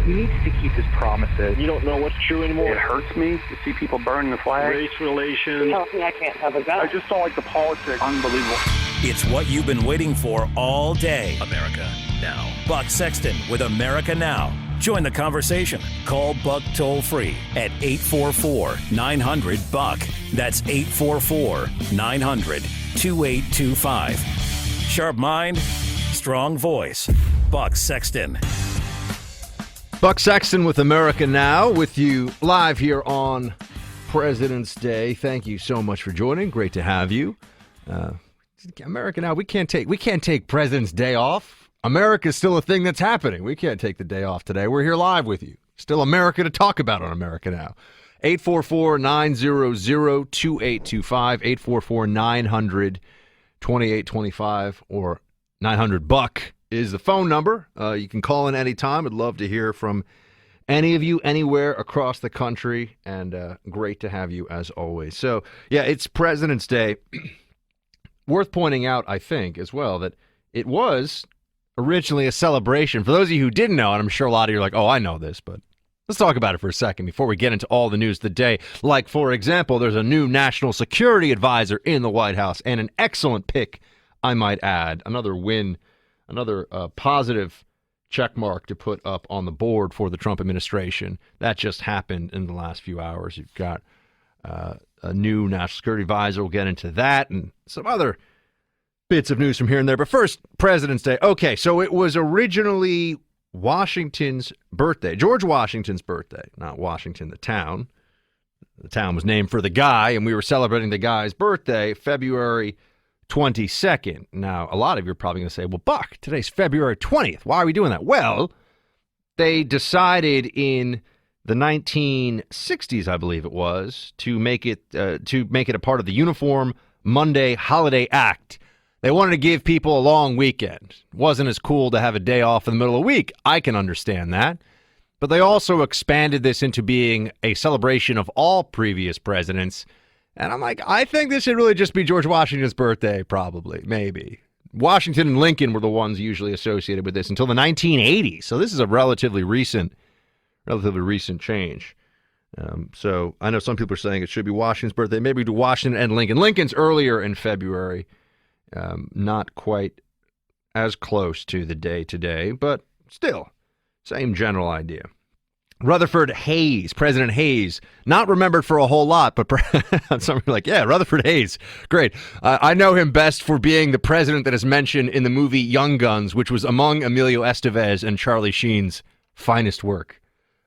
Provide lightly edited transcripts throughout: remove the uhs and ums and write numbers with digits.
He needs to keep his promises. You don't know what's true anymore. It hurts me to see people burning the flag. Race relations. Tells me I can't have a gun. I just don't like the politics. Unbelievable. It's what you've been waiting for all day. America Now. Buck Sexton with America Now. Join the conversation. Call Buck toll-free at 844-900-BUCK. That's 844-900-2825. Sharp mind, strong voice. Buck Sexton. Buck Sexton with America Now, with you live here on President's Day. Thank you so much for joining. Great to have you. America Now, we can't take President's Day off. America's still a thing that's happening. We can't take the day off today. We're here live with you. Still America to talk about on America Now. 844-900-2825, 844-900-2825, or 900-BUCK is the phone number. You can call in anytime. I'd love to hear from any of you anywhere across the country, and great to have you as always. So, yeah, it's President's Day. Worth pointing out, I think, as well, that it was originally a celebration. For those of you who didn't know, and I'm sure a lot of you are like, oh, I know this, but let's talk about it for a second before we get into all the news of the day. Like, for example, there's a new national security advisor in the White House, and an excellent pick, I might add. Another win, another positive check mark to put up on the board for the Trump administration. That just happened in the last few hours. You've got a new national security advisor. We'll get into that and some other bits of news from here and there. But first, President's Day. Okay, so it was originally Washington's birthday, George Washington's birthday, not Washington, the town. The town was named for the guy, and we were celebrating the guy's birthday February 22nd. Now, a lot of you are probably going to say, well, Buck, today's February 20th. Why are we doing that? Well, they decided in the 1960s, I believe it was, to make it a part of the Uniform Monday Holiday Act. They wanted to give people a long weekend. It wasn't as cool to have a day off in the middle of the week. I can understand that. But they also expanded this into being a celebration of all previous presidents. And I'm like, I think this should really just be George Washington's birthday, probably, maybe. Washington and Lincoln were the ones usually associated with this until the 1980s. So this is a relatively recent change. So I know some people are saying it should be Washington's birthday. Maybe do Washington and Lincoln. Lincoln's earlier in February. Not quite as close to the day today, but still, same general idea. Rutherford Hayes, President Hayes, not remembered for a whole lot, but some are like, yeah, Rutherford Hayes, great. I know him best for being the president that is mentioned in the movie Young Guns, which was among Emilio Estevez and Charlie Sheen's finest work,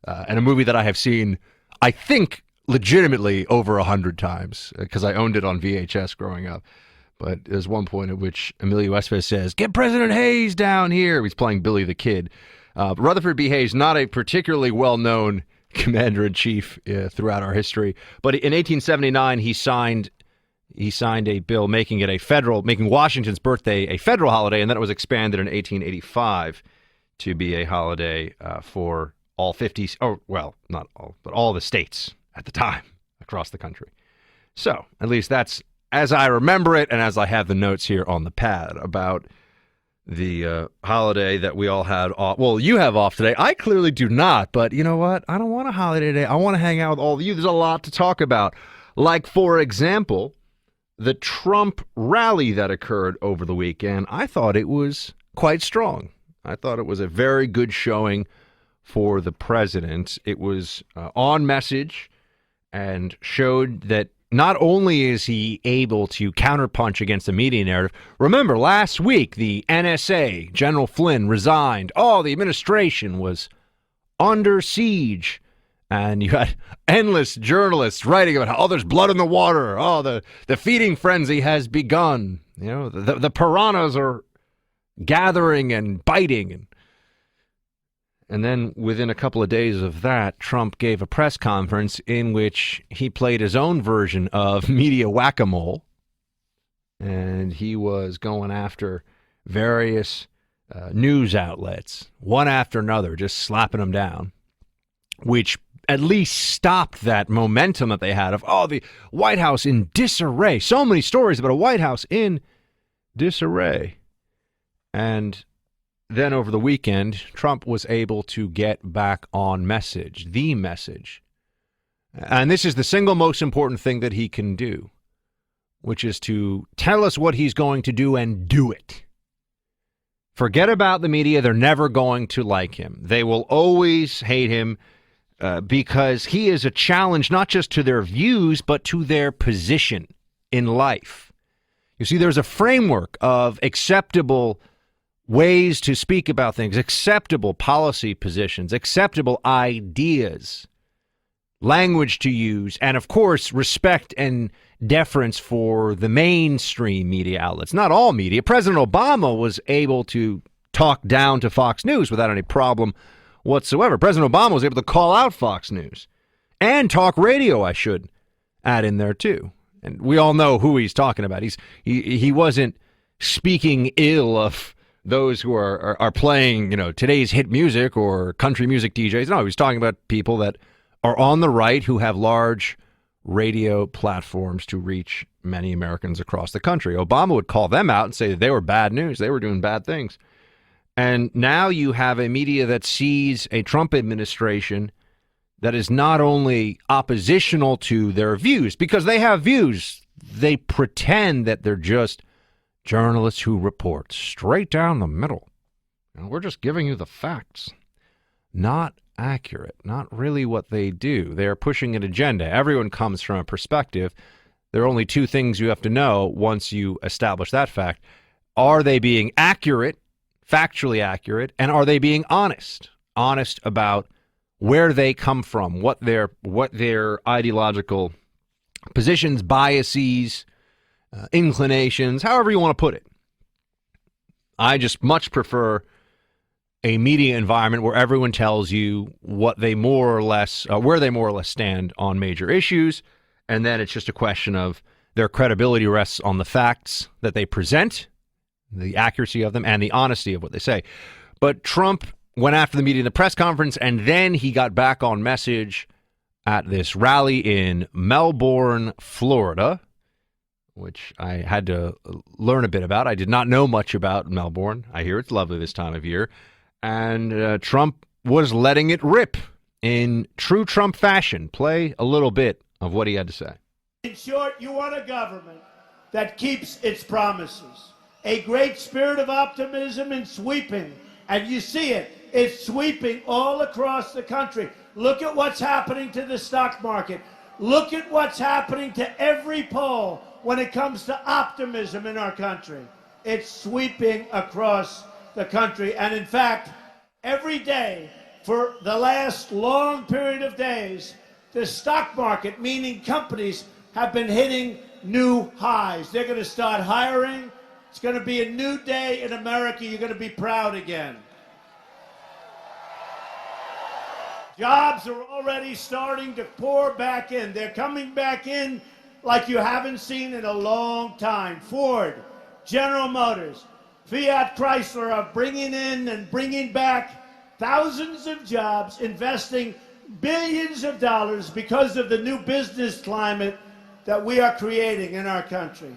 and a movie that I have seen, I think, legitimately over 100 times, because I owned it on VHS growing up. But there's one point at which Emilio Estevez says, get President Hayes down here. He's playing Billy the Kid. Rutherford B. Hayes, not a particularly well-known commander-in-chief throughout our history. But in 1879, he signed a bill making Washington's birthday a federal holiday, and then it was expanded in 1885 to be a holiday for all 50, or well, not all, but all the states at the time across the country. So at least that's as I remember it, and as I have the notes here on the pad about the holiday that we all had off. Well, you have off today. I clearly do not, but you know what? I don't want a holiday today. I want to hang out with all of you. There's a lot to talk about. Like, for example, the Trump rally that occurred over the weekend. I thought it was quite strong. I thought it was a very good showing for the president. It was on message and showed that not only is he able to counterpunch against the media narrative. Remember, last week, the NSA, General Flynn, resigned. Oh, the administration was under siege. And you had endless journalists writing about how, there's blood in the water. Oh, the feeding frenzy has begun. You know, the piranhas are gathering and biting. And then within a couple of days of that, Trump gave a press conference in which he played his own version of media whack-a-mole. And he was going after various news outlets, one after another, just slapping them down, which at least stopped that momentum that they had of, the White House in disarray. So many stories about a White House in disarray. And then over the weekend, Trump was able to get back on message, the message. And this is the single most important thing that he can do, which is to tell us what he's going to do and do it. Forget about the media. They're never going to like him. They will always hate him because he is a challenge not just to their views, but to their position in life. You see, there's a framework of acceptable ways to speak about things, acceptable policy positions, acceptable ideas, language to use, and of course, respect and deference for the mainstream media outlets. Not all media. President Obama was able to talk down to Fox News without any problem whatsoever. President Obama was able to call out Fox News and talk radio, I should add in there too. And we all know who he's talking about. He wasn't speaking ill of those who are playing, today's hit music or country music DJs. No, he was talking about people that are on the right who have large radio platforms to reach many Americans across the country. Obama would call them out and say that they were bad news. They were doing bad things. And now you have a media that sees a Trump administration that is not only oppositional to their views, because they have views. They pretend that they're just journalists who report straight down the middle. We're just giving you the facts. Not accurate, not really what they do. They're pushing an agenda. Everyone comes from a perspective. There are only two things you have to know once you establish that fact. Are they being accurate, factually accurate, and are they being honest? Honest about where they come from, what their ideological positions, biases, inclinations, however you want to put it. I just much prefer a media environment where everyone tells you what they more or less, where they more or less stand on major issues, and then it's just a question of their credibility rests on the facts that they present, the accuracy of them, and the honesty of what they say. But Trump went after the media in the press conference, and then he got back on message at this rally in Melbourne, Florida, which I had to learn a bit about. I did not know much about Melbourne. I hear it's lovely this time of year. And Trump was letting it rip in true Trump fashion. Play a little bit of what he had to say. In short, you want a government that keeps its promises. A great spirit of optimism and sweeping. And you see it. It's sweeping all across the country. Look at what's happening to the stock market. Look at what's happening to every poll when it comes to optimism in our country. It's sweeping across the country. And in fact, every day for the last long period of days, the stock market, meaning companies, have been hitting new highs. They're going to start hiring. It's going to be a new day in America. You're going to be proud again. Jobs are already starting to pour back in. They're coming back in like you haven't seen in a long time. Ford, General Motors, Fiat Chrysler are bringing in and bringing back thousands of jobs, investing billions of dollars because of the new business climate that we are creating in our country.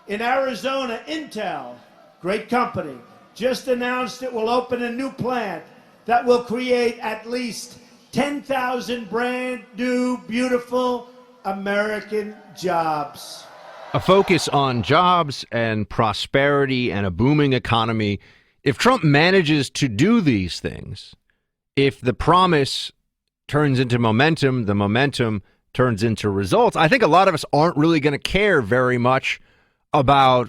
In Arizona, Intel, great company, just announced it will open a new plant that will create at least 10,000 brand new, beautiful American jobs. A focus on jobs and prosperity and a booming economy. If Trump manages to do these things, if the promise turns into momentum, the momentum turns into results, I think a lot of us aren't really going to care very much about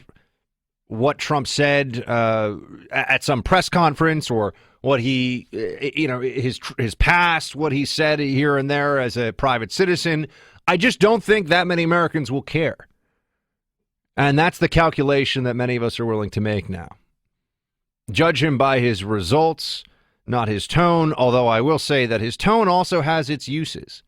what Trump said at some press conference or what he, his past, what he said here and there as a private citizen. I just don't think that many Americans will care. And that's the calculation that many of us are willing to make now. Judge him by his results, not his tone, although I will say that his tone also has its uses.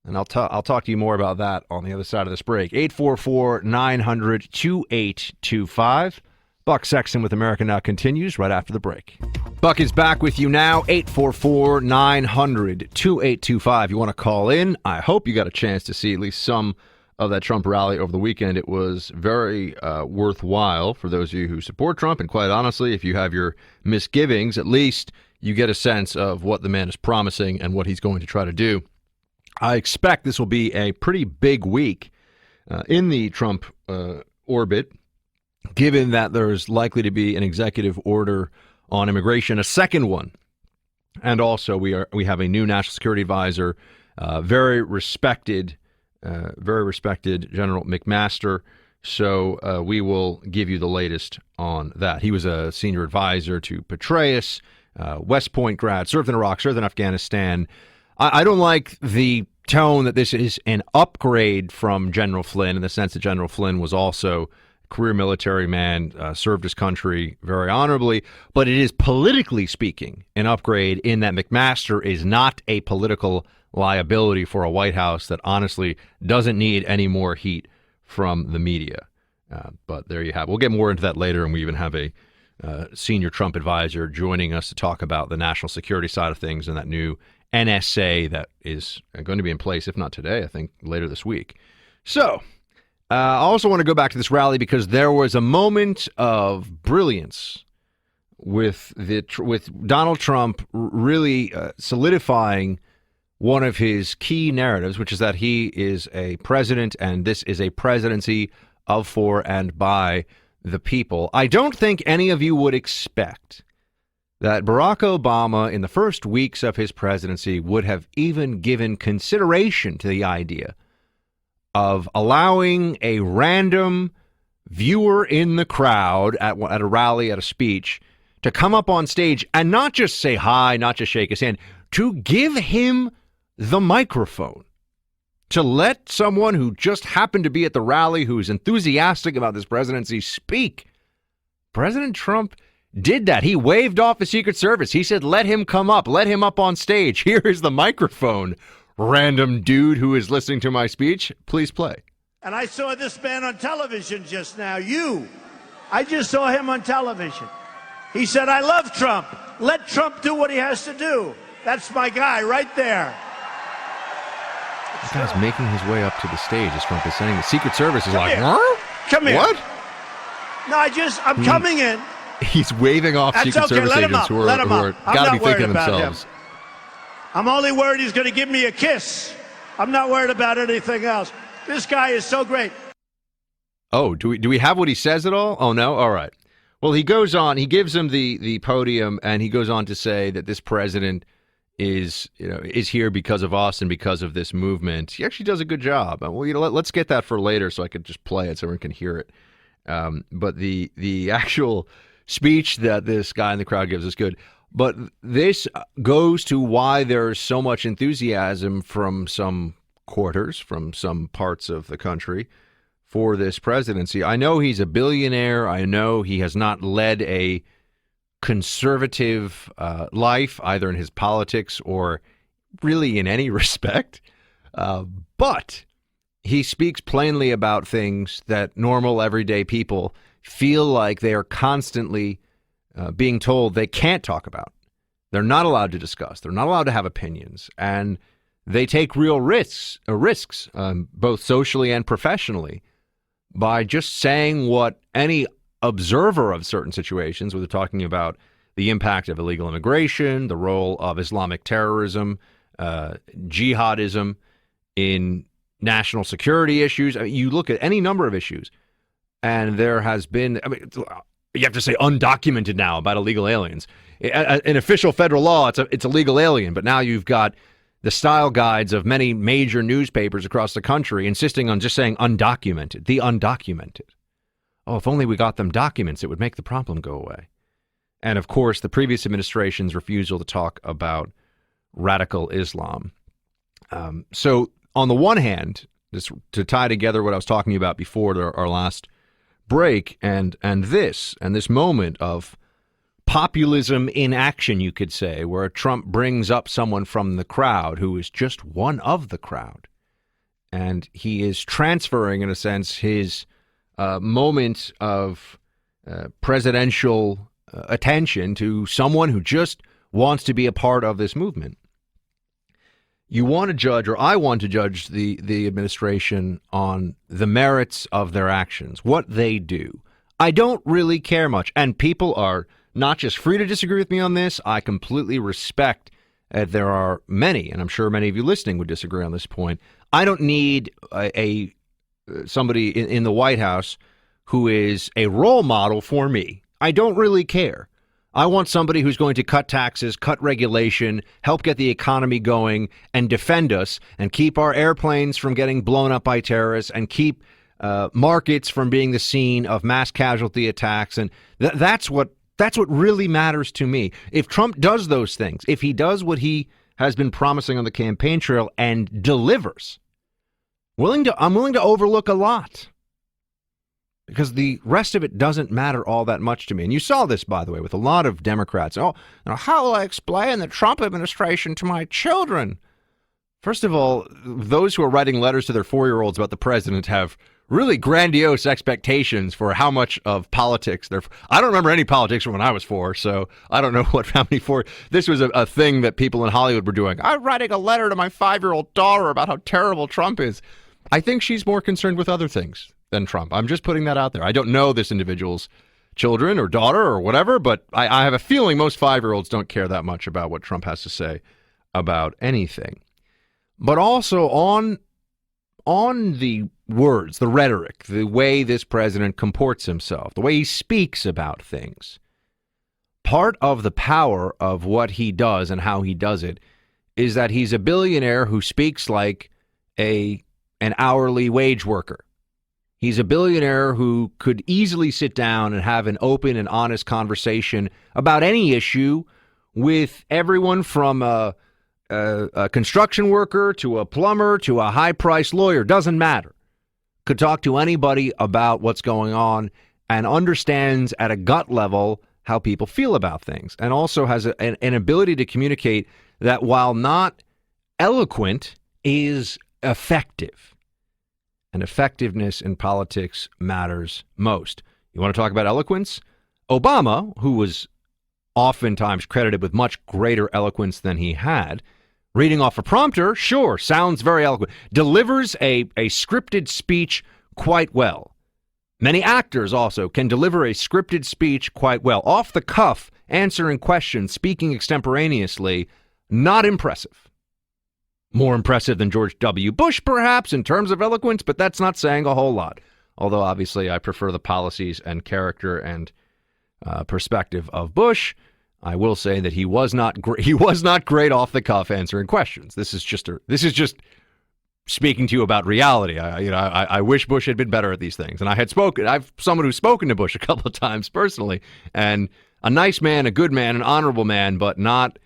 And I'll talk to you more about that on the other side of this break. 844-900-2825. Buck Sexton with America Now continues right after the break. Buck is back with you now, 844-900-2825. You want to call in? I hope you got a chance to see at least some of that Trump rally over the weekend. It was very worthwhile for those of you who support Trump. And quite honestly, if you have your misgivings, at least you get a sense of what the man is promising and what he's going to try to do. I expect this will be a pretty big week in the Trump orbit, given that there's likely to be an executive order on immigration, a second one. And also we have a new national security advisor, very respected General McMaster. So we will give you the latest on that. He was a senior advisor to Petraeus, West Point grad, served in Iraq, served in Afghanistan. I don't like the tone that this is an upgrade from General Flynn, in the sense that General Flynn was also a career military man, served his country very honorably, but it is, politically speaking, an upgrade in that McMaster is not a political liability for a White House that honestly doesn't need any more heat from the media. But there you have it. We'll get more into that later, and we even have a senior Trump advisor joining us to talk about the national security side of things and that new NSA that is going to be in place, if not today, I think later this week. So I also want to go back to this rally because there was a moment of brilliance with Donald Trump really solidifying one of his key narratives, which is that he is a president and this is a presidency of, for, and by the people. I don't think any of you would expect that Barack Obama, in the first weeks of his presidency, would have even given consideration to the idea of allowing a random viewer in the crowd at a rally, at a speech, to come up on stage and not just say hi, not just shake his hand, to give him the microphone, to let someone who just happened to be at the rally, who's enthusiastic about this presidency, speak. President Trump did that. He waved off the Secret Service. He said, let him come up. Let him up on stage. Here is the microphone. Random dude who is listening to my speech, please play. And I saw this man on television just now. I just saw him on television. He said, I love Trump. Let Trump do what he has to do. That's my guy right there. This guy's making his way up to the stage, as Trump is saying. The Secret Service is like, huh? Come here. What? No, I'm coming in. He's waving off That's Secret okay. Service Let him agents up. who Let him are up. I'm got to be not worried thinking about themselves. him. I'm only worried he's going to give me a kiss. I'm not worried about anything else. This guy is so great. Oh, do we have what he says at all? Oh, no? All right. Well, he goes on. He gives him the podium, and he goes on to say that this president is here because of us and because of this movement. He actually does a good job. Well, let's get that for later so I could just play it so everyone can hear it. But the actual speech that this guy in the crowd gives is good. But this goes to why there's so much enthusiasm from some quarters, from some parts of the country for this presidency. I know he's a billionaire. I know he has not led a conservative life, either in his politics or really in any respect. But he speaks plainly about things that normal, everyday people feel like they are constantly being told they can't talk about. They're not allowed to discuss. They're not allowed to have opinions. And they take real risks, both socially and professionally, by just saying what any observer of certain situations, whether talking about the impact of illegal immigration, the role of Islamic terrorism, jihadism in national security issues. I mean, you look at any number of issues, and there has been, you have to say undocumented now about illegal aliens. In official federal law, it's a legal alien, but now you've got the style guides of many major newspapers across the country insisting on just saying undocumented, the undocumented. Oh, if only we got them documents, it would make the problem go away. And of course, the previous administration's refusal to talk about radical Islam. So on the one hand, to tie together what I was talking about before our last break and this moment of populism in action, you could say, where Trump brings up someone from the crowd who is just one of the crowd. And he is transferring, in a sense, his moment of presidential attention to someone who just wants to be a part of this movement. you want to judge, or I want to judge the administration on the merits of their actions, what they do. I don't really care much. And people are not just free to disagree with me on this. I completely respect that there are many, and I'm sure many of you listening would disagree on this point. I don't need somebody in the White House who is a role model for me. I don't really care. I want somebody who's going to cut taxes, cut regulation, help get the economy going, and defend us, and keep our airplanes from getting blown up by terrorists, and keep markets from being the scene of mass casualty attacks. And that's what really matters to me. If Trump does those things, if he does what he has been promising on the campaign trail and delivers, I'm willing to overlook a lot, because the rest of it doesn't matter all that much to me. And you saw this, by the way, with a lot of Democrats. Oh, how will I explain the Trump administration to my children? First of all, those who are writing letters to their 4-year-olds about the president have really grandiose expectations for how much of politics they're. I don't remember any politics from when I was 4, so I don't know how many 4. This was a thing that people in Hollywood were doing. I'm writing a letter to my 5-year-old daughter about how terrible Trump is. I think she's more concerned with other things than Trump. I'm just putting that out there. I don't know this individual's children or daughter or whatever, but I have a feeling most 5-year-olds don't care that much about what Trump has to say about anything. But also on the words, the rhetoric, the way this president comports himself, the way he speaks about things. Part of the power of what he does and how he does it is that he's a billionaire who speaks like an hourly wage worker. He's a billionaire who could easily sit down and have an open and honest conversation about any issue with everyone from a construction worker to a plumber to a high-priced lawyer. Doesn't matter. Could talk to anybody about what's going on and understands at a gut level how people feel about things, and also has an ability to communicate that, while not eloquent, is effective. And effectiveness in politics matters most. You want to talk about eloquence? Obama, who was oftentimes credited with much greater eloquence than he had, reading off a prompter, sure, sounds very eloquent, delivers a scripted speech quite well. Many actors also can deliver a scripted speech quite well. Off the cuff, answering questions, speaking extemporaneously, not impressive. More impressive than George W. Bush, perhaps, in terms of eloquence, but that's not saying a whole lot. Although, obviously, I prefer the policies and character and perspective of Bush. I will say that he was not great off the cuff answering questions. This is just speaking to you about reality. I wish Bush had been better at these things. And I've someone who's spoken to Bush a couple of times personally, and a nice man, a good man, an honorable man, but not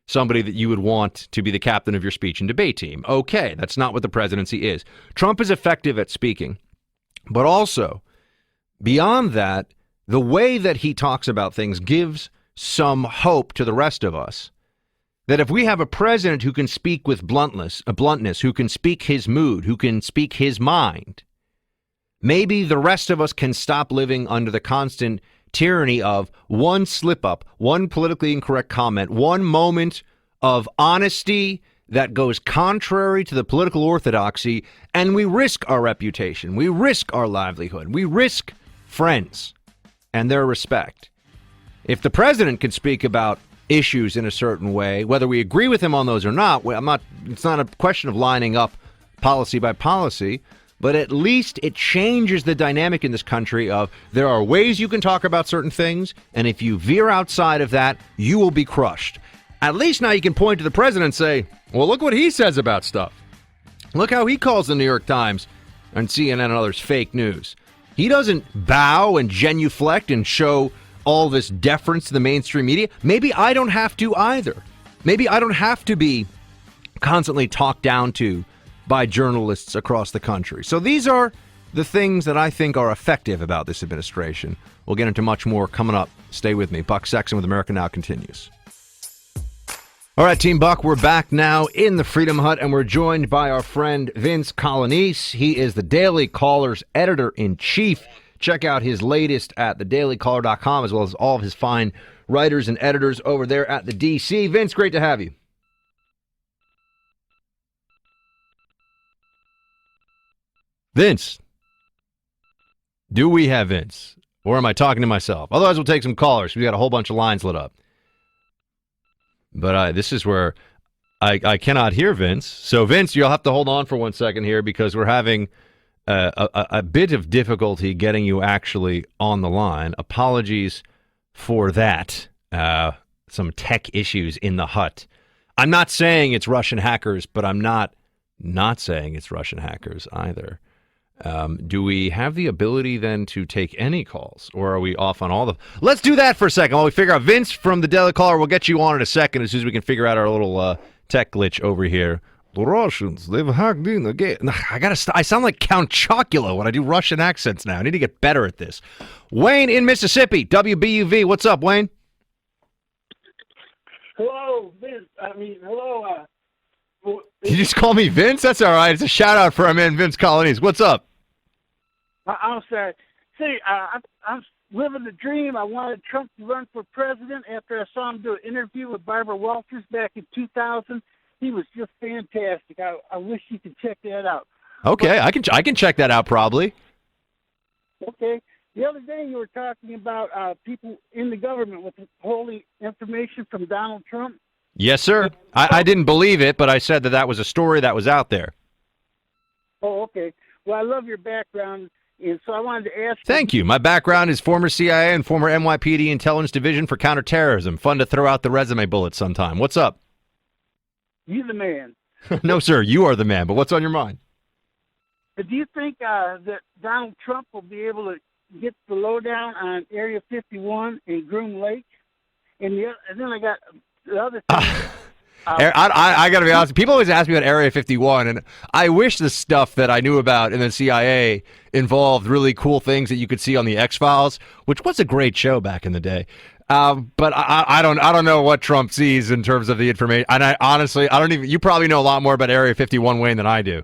somebody that you would want to be the captain of your speech and debate team. Okay, that's not what the presidency is. Trump is effective at speaking, but also, beyond that, the way that he talks about things gives some hope to the rest of us that if we have a president who can speak with bluntness, who can speak his mood, who can speak his mind, maybe the rest of us can stop living under the constant tyranny of one slip up, one politically incorrect comment, one moment of honesty that goes contrary to the political orthodoxy, and we risk our reputation, we risk our livelihood, we risk friends and their respect. If the president can speak about issues in a certain way, whether we agree with him on those or not, it's not a question of lining up policy by policy, but at least it changes the dynamic in this country of there are ways you can talk about certain things, and if you veer outside of that, you will be crushed. At least now you can point to the president and say, well, look what he says about stuff. Look how he calls the New York Times and CNN and others fake news. He doesn't bow and genuflect and show all this deference to the mainstream media. Maybe I don't have to either. Maybe I don't have to be constantly talked down to by journalists across the country. So these are the things that I think are effective about this administration. We'll get into much more coming up. Stay with me. Buck Sexton with America Now continues. All right, Team Buck, we're back now in the Freedom Hut, and we're joined by our friend Vince Colonese. He is the Daily Caller's editor-in-chief. Check out his latest at thedailycaller.com, as well as all of his fine writers and editors over there at the DC. Vince, great to have you. Vince. Do we have Vince? Or am I talking to myself? Otherwise, we'll take some callers. We got a whole bunch of lines lit up. But this is where I cannot hear Vince. So, Vince, you'll have to hold on for 1 second here because we're having a bit of difficulty getting you actually on the line. Apologies for that. Some tech issues in the hut. I'm not saying it's Russian hackers, but I'm not saying it's Russian hackers either. Do we have the ability then to take any calls, or are we off on all the... Let's do that for a second while we figure out. Vince from the Daily Caller, we'll get you on in a second as soon as we can figure out our little tech glitch over here. The Russians, they've hacked in again. I sound like Count Chocula when I do Russian accents now. I need to get better at this. Wayne in Mississippi, WBUV. What's up, Wayne? Hello, Vince. Hello. You just call me Vince? That's all right. It's a shout-out for our man Vince Colonies. What's up? I'm sorry. See, I'm living the dream. I wanted Trump to run for president after I saw him do an interview with Barbara Walters back in 2000. He was just fantastic. I wish you could check that out. Okay, I can check that out probably. Okay. The other day you were talking about people in the government withholding information from Donald Trump. Yes, sir. I didn't believe it, but I said that was a story that was out there. Oh, okay. Well, I love your background, and so I wanted to ask... Thank you. My background is former CIA and former NYPD Intelligence Division for Counterterrorism. Fun to throw out the resume bullets sometime. What's up? You the man. No, sir. You are the man, but what's on your mind? Do you think that Donald Trump will be able to get the lowdown on Area 51 and Groom Lake? And then I got the other thing... I got to be honest. People always ask me about Area 51, and I wish the stuff that I knew about in the CIA involved really cool things that you could see on the X-Files, which was a great show back in the day. But I don't know what Trump sees in terms of the information. And I honestly don't even. You probably know a lot more about Area 51, Wayne, than I do.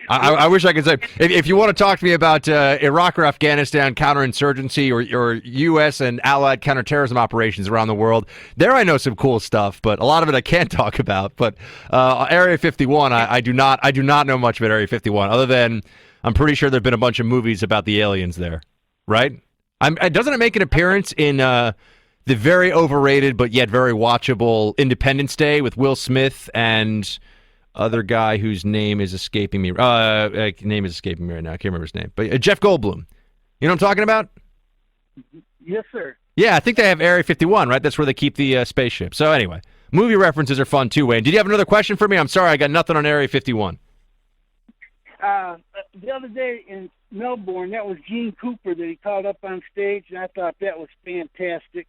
I wish I could say. If you want to talk to me about Iraq or Afghanistan counterinsurgency or U.S. and allied counterterrorism operations around the world, there I know some cool stuff, but a lot of it I can't talk about. But Area 51, I do not know much about Area 51, other than I'm pretty sure there've been a bunch of movies about the aliens there, right? Doesn't it make an appearance in the very overrated but yet very watchable Independence Day with Will Smith and other guy whose name is escaping me? Name is escaping me right now. I can't remember his name. But Jeff Goldblum. You know what I'm talking about? Yes, sir. Yeah, I think they have Area 51, right? That's where they keep the spaceship. So anyway, movie references are fun too, Wayne. Did you have another question for me? I'm sorry, I got nothing on Area 51. The other day in Melbourne, that was Gene Cooper that he called up on stage, and I thought that was fantastic.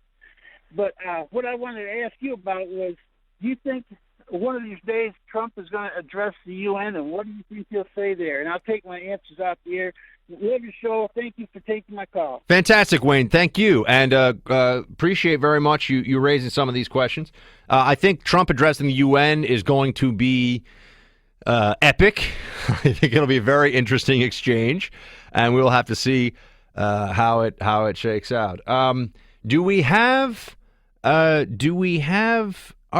But what I wanted to ask you about was, do you think one of these days Trump is going to address the UN, and what do you think he'll say there? And I'll take my answers out the air. Love your show. Thank you for taking my call. Fantastic, Wayne. Thank you. And appreciate very much you raising some of these questions. I think Trump addressing the UN is going to be epic. I think it'll be a very interesting exchange, and we'll have to see how it shakes out. Do we have our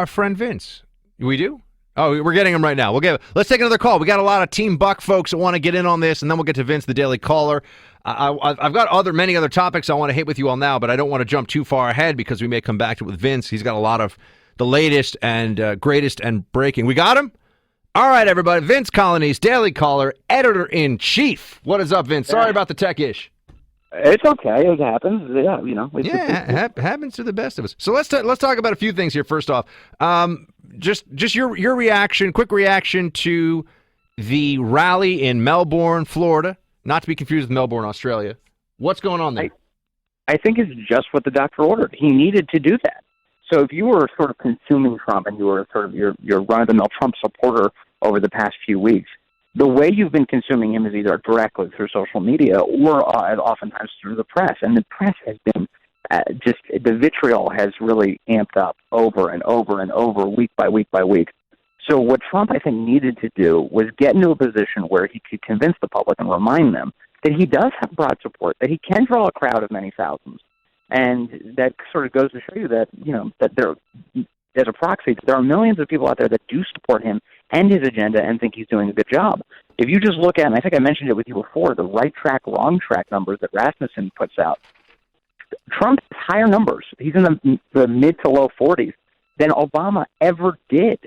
friend Vince? We do? Oh, we're getting him right now. Let's take another call. We got a lot of Team Buck folks that want to get in on this, and then we'll get to Vince, the Daily Caller. I've got many other topics I want to hit with you all now, but I don't want to jump too far ahead because we may come back to it with Vince. He's got a lot of the latest and greatest and breaking. We got him? All right, everybody. Vince Colonies, Daily Caller, Editor-in-Chief. What is up, Vince? Sorry about the tech-ish. It's okay. It happens. Yeah, you know. Happens to the best of us. So let's talk about a few things here. First off, just your reaction, quick reaction to the rally in Melbourne, Florida, not to be confused with Melbourne, Australia. What's going on there? I think it's just what the doctor ordered. He needed to do that. So if you were sort of consuming Trump and you were sort of your run-of-the-mill Trump supporter over the past few weeks, the way you've been consuming him is either directly through social media or oftentimes through the press. And the press has been the vitriol has really amped up over and over and over, week by week by week. So what Trump, I think, needed to do was get into a position where he could convince the public and remind them that he does have broad support, that he can draw a crowd of many thousands. And that sort of goes to show you that, that there, as a proxy, there are millions of people out there that do support him and his agenda and think he's doing a good job. if you just look at, and I think I mentioned it with you before, the right track, wrong track numbers that Rasmussen puts out, Trump has higher numbers. He's in the mid to low 40s than Obama ever did.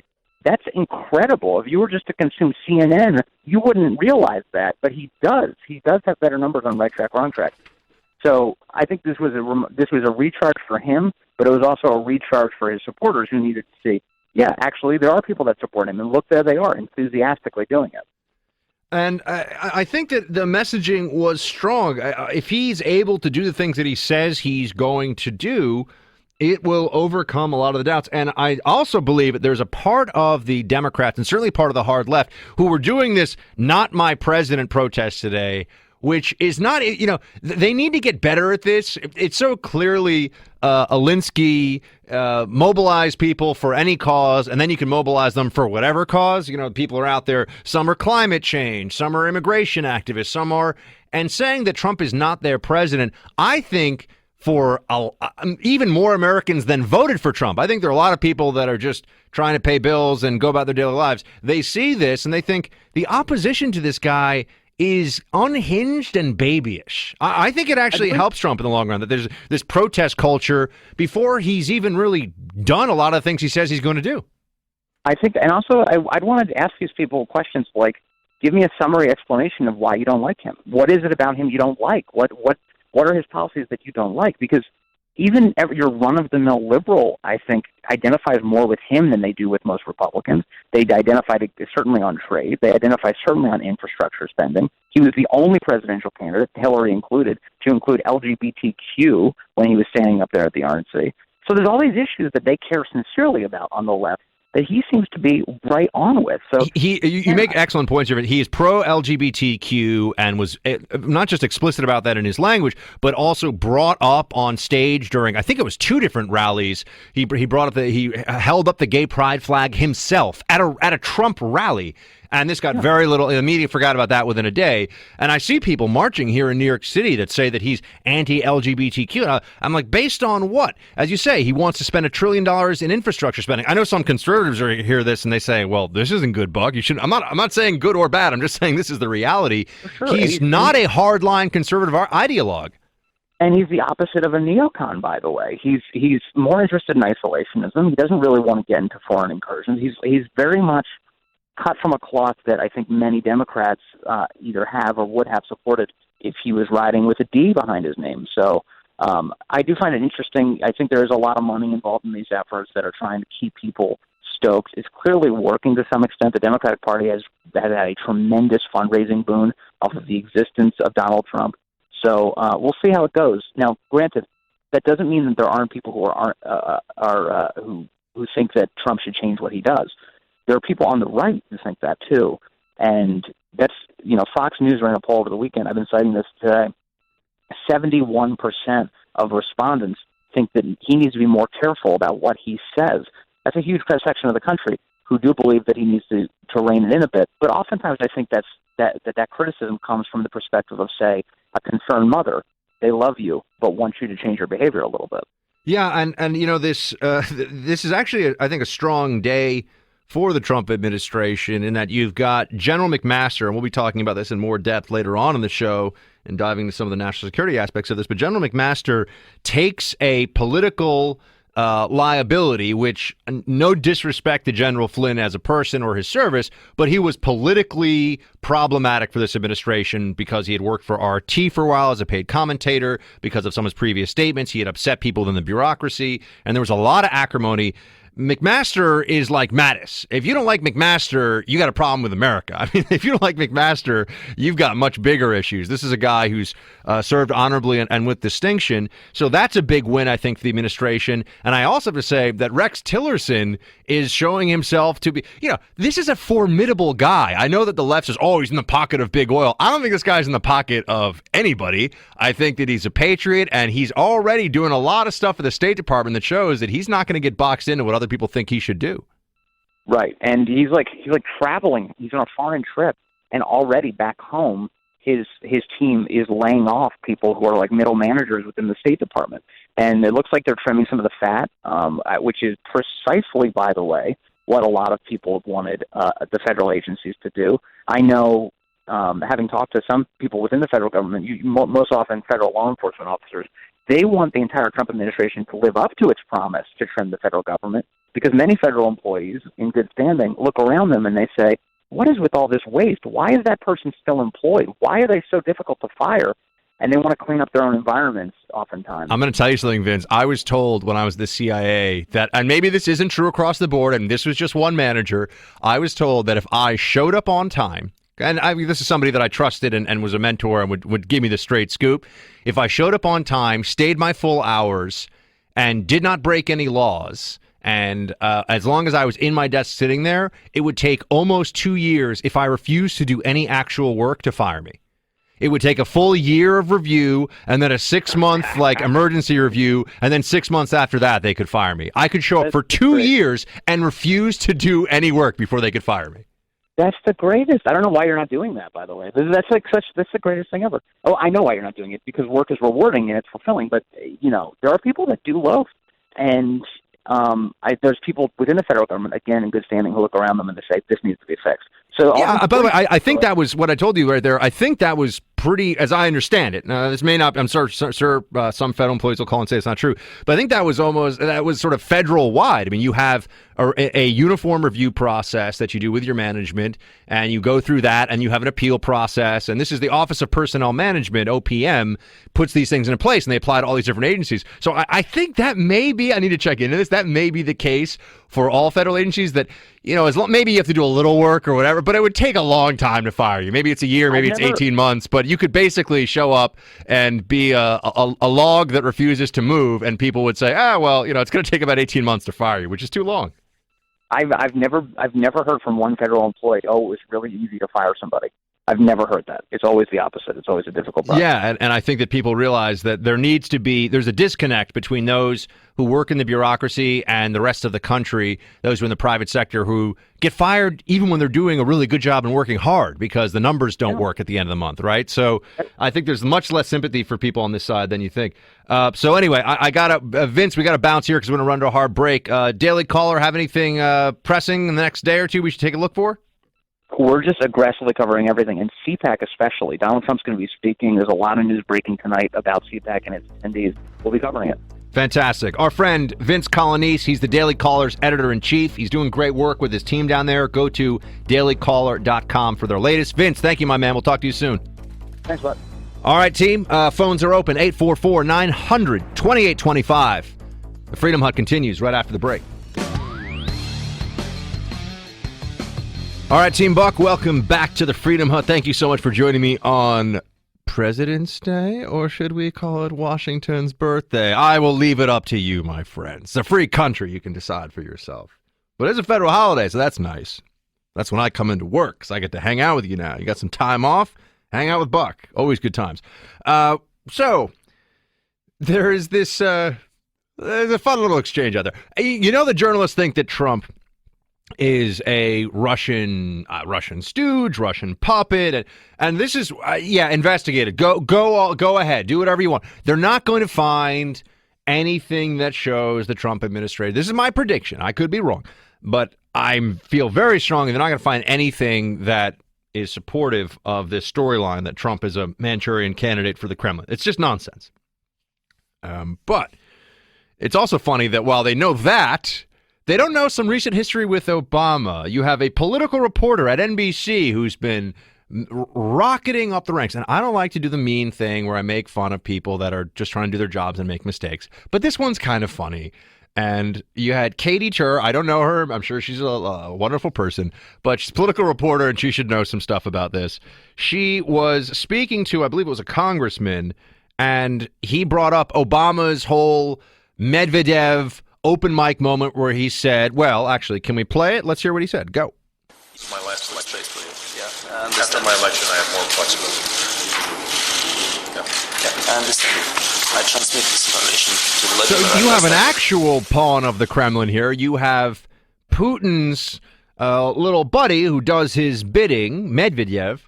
That's incredible. If you were just to consume CNN, you wouldn't realize that, but he does. He does have better numbers on right track, wrong track. So I think this was a recharge for him, but it was also a recharge for his supporters who needed to see, yeah, actually there are people that support him, and look, there they are, enthusiastically doing it. And I think that the messaging was strong. If he's able to do the things that he says he's going to do, it will overcome a lot of the doubts. And I also believe that there's a part of the Democrats, and certainly part of the hard left, who were doing this "not my president" protest today, which is not, they need to get better at this. It's so clearly Alinsky, mobilize people for any cause, and then you can mobilize them for whatever cause. People are out there. Some are climate change, some are immigration activists, some are, and saying that Trump is not their president, I think, for even more Americans than voted for Trump. I think there are a lot of people that are just trying to pay bills and go about their daily lives. They see this and they think the opposition to this guy is unhinged and babyish. I think it actually helps Trump in the long run, that there's this protest culture before he's even really done a lot of things he says he's going to do. I think, and also I'd want to ask these people questions like, give me a summary explanation of why you don't like him. What is it about him you don't like? What are his policies that you don't like? Because even your run-of-the-mill liberal, I think, identifies more with him than they do with most Republicans. They identified certainly on trade. They identify certainly on infrastructure spending. He was the only presidential candidate, Hillary included, to include LGBTQ when he was standing up there at the RNC. So there's all these issues that they care sincerely about on the left that he seems to be right on with. So you make excellent points here. He is pro-LGBTQ and was not just explicit about that in his language, but also brought up on stage during, I think it was 2 different rallies. He held up the gay pride flag himself at a Trump rally. And this got very little. The media forgot about that within a day. And I see people marching here in New York City that say that he's anti-LGBTQ. I'm like, based on what? As you say, he wants to spend $1 trillion in infrastructure spending. I know some conservatives hear this and they say, "Well, this isn't good, Buck. You should." I'm not saying good or bad. I'm just saying this is the reality. Sure. He's not a hardline conservative ideologue. And he's the opposite of a neocon, by the way. He's more interested in isolationism. He doesn't really want to get into foreign incursions. He's very much cut from a cloth that I think many Democrats either have or would have supported if he was riding with a D behind his name. So I do find it interesting. I think there is a lot of money involved in these efforts that are trying to keep people stoked. It's clearly working to some extent. The Democratic Party has had a tremendous fundraising boon off of the existence of Donald Trump. So we'll see how it goes. Now, granted, that doesn't mean that there aren't people who think that Trump should change what he does. There are people on the right who think that too, and that's Fox News ran a poll over the weekend. I've been citing this today. 71% of respondents think that he needs to be more careful about what he says. That's a huge section of the country who do believe that he needs to rein it in a bit. But oftentimes, I think that criticism comes from the perspective of, say, a concerned mother. They love you, but want you to change your behavior a little bit. Yeah, and this is actually, I think, a strong day for the Trump administration in that you've got General McMaster, and we'll be talking about this in more depth later on in the show and diving into some of the national security aspects of this. But General McMaster takes a political liability, which, no disrespect to General Flynn as a person or his service, but he was politically problematic for this administration because he had worked for RT for a while as a paid commentator. Because of some of his previous statements, he had upset people within the bureaucracy, and there was a lot of acrimony. McMaster is like Mattis. If you don't like McMaster, you got a problem with America. I mean, if you don't like McMaster, you've got much bigger issues. This is a guy who's served honorably and with distinction. So that's a big win, I think, for the administration. And I also have to say that Rex Tillerson is showing himself to be, this is a formidable guy. I know that the left says, oh, he's in the pocket of big oil. I don't think this guy's in the pocket of anybody. I think that he's a patriot, and he's already doing a lot of stuff at the State Department that shows that he's not going to get boxed into what other people think he should do. Right, and he's like traveling. He's on a foreign trip, and already back home, his team is laying off people who are like middle managers within the State Department, and it looks like they're trimming some of the fat, which is precisely, by the way, what a lot of people have wanted the federal agencies to do. I know having talked to some people within the federal government, most often federal law enforcement officers, they want the entire Trump administration to live up to its promise to trim the federal government, because many federal employees in good standing look around them and they say, what is with all this waste? Why is that person still employed? Why are they so difficult to fire? And they want to clean up their own environments oftentimes. I'm going to tell you something, Vince. I was told when I was the CIA that, and maybe this isn't true across the board, and this was just one manager, I was told that if I showed up on time, and this is somebody that I trusted and was a mentor and would give me the straight scoop. If I showed up on time, stayed my full hours, and did not break any laws, and as long as I was in my desk sitting there, it would take almost 2 years if I refused to do any actual work to fire me. It would take a full year of review and then a 6-month emergency review, and then 6 months after that they could fire me. I could show up for 2 years and refuse to do any work before they could fire me. That's the greatest. I don't know why you're not doing that, by the way. That's the greatest thing ever. Oh, I know why you're not doing it, because work is rewarding and it's fulfilling. But, there are people that do loaf. And there's people within the federal government, again, in good standing, who look around them and they say, this needs to be fixed. So, yeah, by the way, I think that was what I told you right there. I think that was pretty, as I understand it. Now, this may not, I'm sure some federal employees will call and say it's not true, but I think that was sort of federal wide. I mean, you have a uniform review process that you do with your management, and you go through that, and you have an appeal process, and this is the Office of Personnel Management, OPM, puts these things into place, and they apply to all these different agencies. So I think that may be, I need to check into this, that may be the case for all federal agencies, that, maybe you have to do a little work or whatever, but it would take a long time to fire you. Maybe it's a year, maybe it's 18 months, but you could basically show up and be a log that refuses to move, and people would say, it's going to take about 18 months to fire you, which is too long. I've never heard from one federal employee, it was really easy to fire somebody. I've never heard that. It's always the opposite. It's always a difficult process. Yeah, and I think that people realize that there's a disconnect between those who work in the bureaucracy and the rest of the country, those who are in the private sector who get fired even when they're doing a really good job and working hard because the numbers don't work at the end of the month, right? So I think there's much less sympathy for people on this side than you think. So anyway, I got to, Vince, we got to bounce here because we're going to run to a hard break. Daily Caller, have anything pressing in the next day or two we should take a look for? We're just aggressively covering everything, and CPAC especially. Donald Trump's going to be speaking. There's a lot of news breaking tonight about CPAC and its attendees. We'll be covering it. Fantastic. Our friend Vince Colonese, he's the Daily Caller's editor-in-chief. He's doing great work with his team down there. Go to dailycaller.com for their latest. Vince, thank you, my man. We'll talk to you soon. Thanks, bud. All right, team. Phones are open, 844-900-2825. The Freedom Hut continues right after the break. All right, Team Buck, welcome back to the Freedom Hut. Thank you so much for joining me on President's Day, or should we call it Washington's birthday? I will leave it up to you, my friends. It's a free country. You can decide for yourself. But it's a federal holiday, so that's nice. That's when I come into work, because I get to hang out with you now. You got some time off? Hang out with Buck. Always good times. So there is this there's a fun little exchange out there. The journalists think that Trump is a Russian stooge, Russian puppet, and this is investigate it. Go ahead, do whatever you want. They're not going to find anything that shows the Trump administration. This is my prediction. I could be wrong, but I feel very strongly they're not going to find anything that is supportive of this storyline that Trump is a Manchurian candidate for the Kremlin. It's just nonsense. But it's also funny that while they know that, they don't know some recent history with Obama. You have a political reporter at NBC who's been rocketing up the ranks. And I don't like to do the mean thing where I make fun of people that are just trying to do their jobs and make mistakes. But this one's kind of funny. And you had Katie Tur. I don't know her. I'm sure she's a wonderful person. But she's a political reporter, and she should know some stuff about this. She was speaking to, I believe it was a congressman, and he brought up Obama's whole Medvedev open mic moment where he said, well, actually, can we play it? Let's hear what he said. Go. It's my last election for you. Yeah. After my election, I have more flexibility. Yeah, I understand. I transmit this information to the So you have an actual pawn of the Kremlin here. You have Putin's little buddy who does his bidding, Medvedev,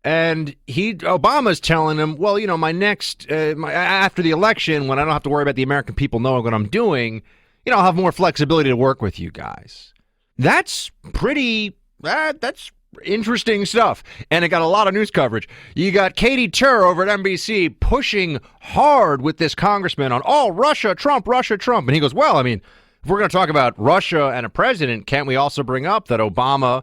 and Obama's telling him, well, my next, after the election, when I don't have to worry about the American people knowing what I'm doing, I'll have more flexibility to work with you guys. That's pretty interesting stuff, and it got a lot of news coverage. You got Katie Tur over at NBC pushing hard with this congressman on, Russia, Trump, and he goes, well, I mean, if we're going to talk about Russia and a president, can't we also bring up that Obama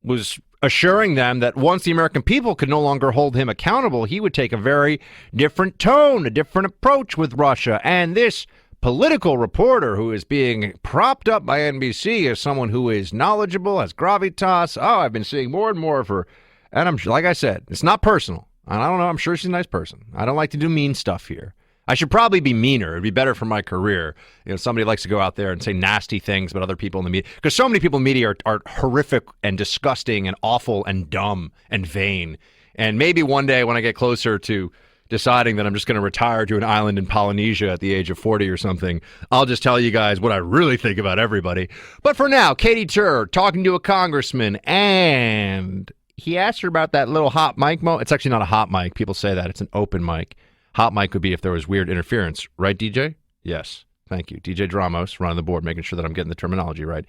was assuring them that once the American people could no longer hold him accountable, he would take a very different tone, a different approach with Russia. And this political reporter who is being propped up by NBC as someone who is knowledgeable, has gravitas. I've been seeing more and more of her. And like I said, it's not personal. And I don't know. I'm sure she's a nice person. I don't like to do mean stuff here. I should probably be meaner. It'd be better for my career. Somebody likes to go out there and say nasty things about other people in the media. Because so many people in the media are horrific and disgusting and awful and dumb and vain. And maybe one day when I get closer to deciding that I'm just going to retire to an island in Polynesia at the age of 40 or something, I'll just tell you guys what I really think about everybody. But for now, Katie Tur talking to a congressman, and he asked her about that little hot mic moment. It's actually not a hot mic. People say that. It's an open mic. Hot mic would be if there was weird interference. Right, DJ? Yes. Thank you. DJ Dramos, running the board, making sure that I'm getting the terminology right.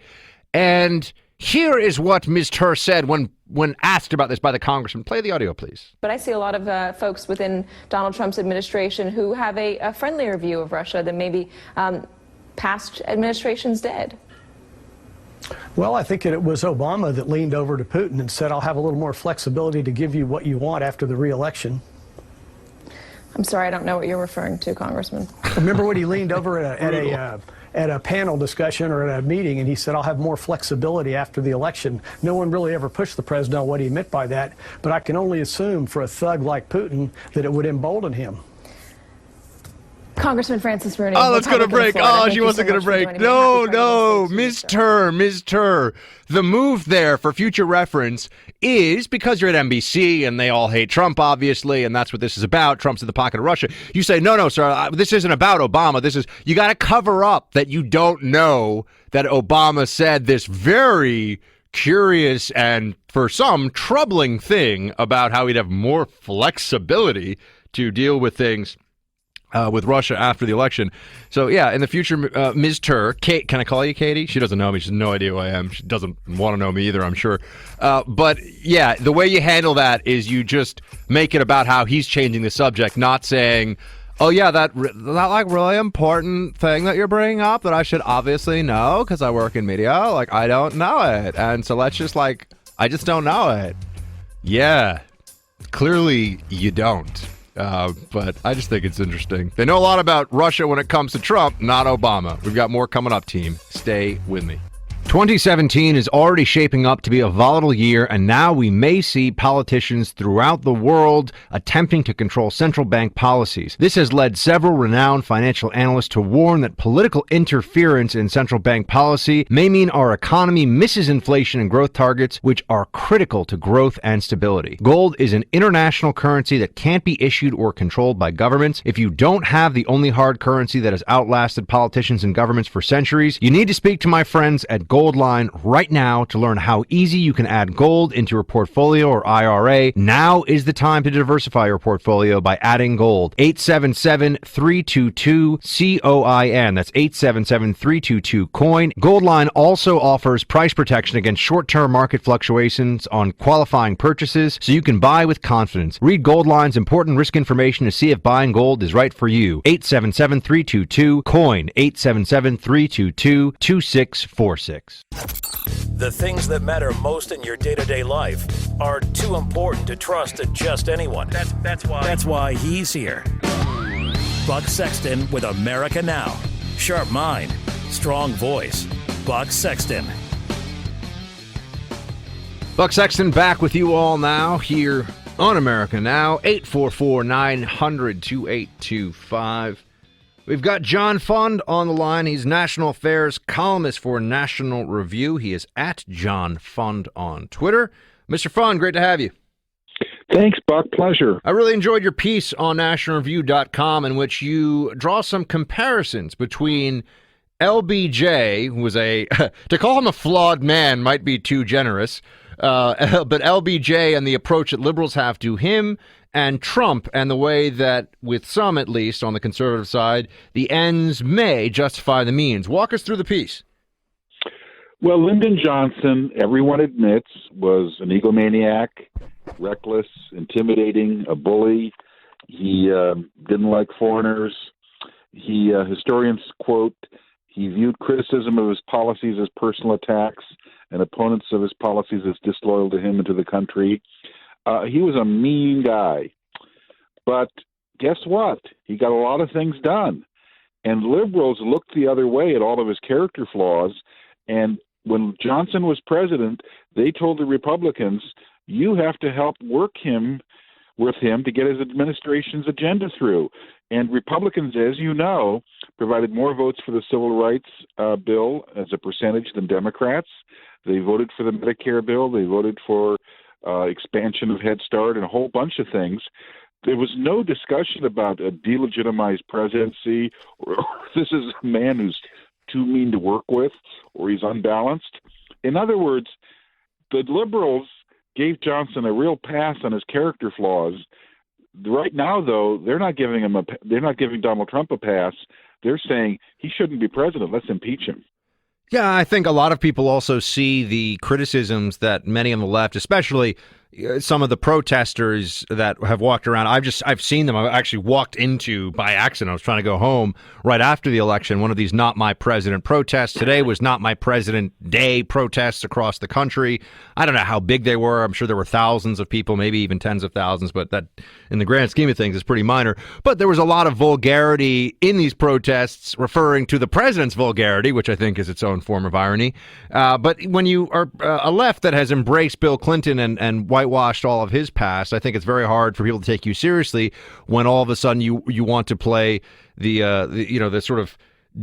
And here is what Ms. Tur said when asked about this by the congressman. Play the audio, please. But I see a lot of folks within Donald Trump's administration who have a friendlier view of Russia than maybe past administrations did. Well, I think it was Obama that leaned over to Putin and said, I'll have a little more flexibility to give you what you want after the re-election. I'm sorry, I don't know what you're referring to, Congressman. Remember when he leaned over at a panel discussion or at a meeting and he said, I'll have more flexibility after the election. No one really ever pushed the president on what he meant by that, but I can only assume for a thug like Putin that it would embolden him. Congressman Francis Rooney. Let's go to break. She wasn't going to break. No. Ms. Tur. The move there for future reference is because you're at NBC and they all hate Trump, obviously, and that's what this is about. Trump's in the pocket of Russia. You say, no, sir, this isn't about Obama. You got to cover up that you don't know that Obama said this very curious and, for some, troubling thing about how he'd have more flexibility to deal with things with Russia after the election. So, yeah, in the future, Ms. Tur, Kate, can I call you Katie? She doesn't know me. She has no idea who I am. She doesn't want to know me either, I'm sure. But, yeah, the way you handle that is you just make it about how he's changing the subject, not saying, oh, yeah, that like really important thing that you're bringing up that I should obviously know because I work in media. Like, I don't know it. And so let's just I just don't know it. Yeah, clearly you don't. But I just think it's interesting. They know a lot about Russia when it comes to Trump, not Obama. We've got more coming up, team. Stay with me. 2017 is already shaping up to be a volatile year, and now we may see politicians throughout the world attempting to control central bank policies. This has led several renowned financial analysts to warn that political interference in central bank policy may mean our economy misses inflation and growth targets, which are critical to growth and stability. Gold is an international currency that can't be issued or controlled by governments. If you don't have the only hard currency that has outlasted politicians and governments for centuries, you need to speak to my friends at Goldline right now to learn how easy you can add gold into your portfolio or IRA. Now is the time to diversify your portfolio by adding gold. 877-322-COIN. That's 877-322-COIN. Goldline also offers price protection against short-term market fluctuations on qualifying purchases, so you can buy with confidence. Read Goldline's important risk information to see if buying gold is right for you. 877-322-COIN. 877-322-2646. The things that matter most in your day-to-day life are too important to trust to just anyone. That's why he's here. Buck Sexton with America Now. Sharp mind, strong voice. Buck Sexton. Buck Sexton back with you all now here on America Now. 844-900-2825. We've got John Fund on the line. He's national affairs columnist for National Review. He is at John Fund on Twitter. Mr. Fund, great to have you. Thanks, Buck. Pleasure. I really enjoyed your piece on nationalreview.com in which you draw some comparisons between LBJ, who was to call him a flawed man might be too generous, but LBJ and the approach that liberals have to him, and Trump, and the way that, with some at least on the conservative side, the ends may justify the means. Walk us through the piece. Well, Lyndon Johnson, everyone admits, was an egomaniac, reckless, intimidating, a bully. He didn't like foreigners. Historians quote, he viewed criticism of his policies as personal attacks and opponents of his policies as disloyal to him and to the country. He was a mean guy. But guess what? He got a lot of things done. And liberals looked the other way at all of his character flaws. And when Johnson was president, they told the Republicans, you have to help work with him to get his administration's agenda through. And Republicans, as you know, provided more votes for the Civil Rights Bill as a percentage than Democrats. They voted for the Medicare bill. They voted for expansion of Head Start and a whole bunch of things. There was no discussion about a delegitimized presidency or this is a man who's too mean to work with or he's unbalanced. In other words, the liberals gave Johnson a real pass on his character flaws. Right now, though, they're not giving Donald Trump a pass. They're saying he shouldn't be president. Let's impeach him. Yeah, I think a lot of people also see the criticisms that many on the left, especially some of the protesters that have walked around. I've seen them. I actually walked into by accident. I was trying to go home right after the election. One of these "Not My President" protests. Today was "Not My President Day" protests across the country. I don't know how big they were. I'm sure there were thousands of people, maybe even tens of thousands, but that in the grand scheme of things is pretty minor. But there was a lot of vulgarity in these protests referring to the president's vulgarity, which I think is its own form of irony. But when you are a left that has embraced Bill Clinton and whitewashed all of his past, I think it's very hard for people to take you seriously when all of a sudden you want to play the sort of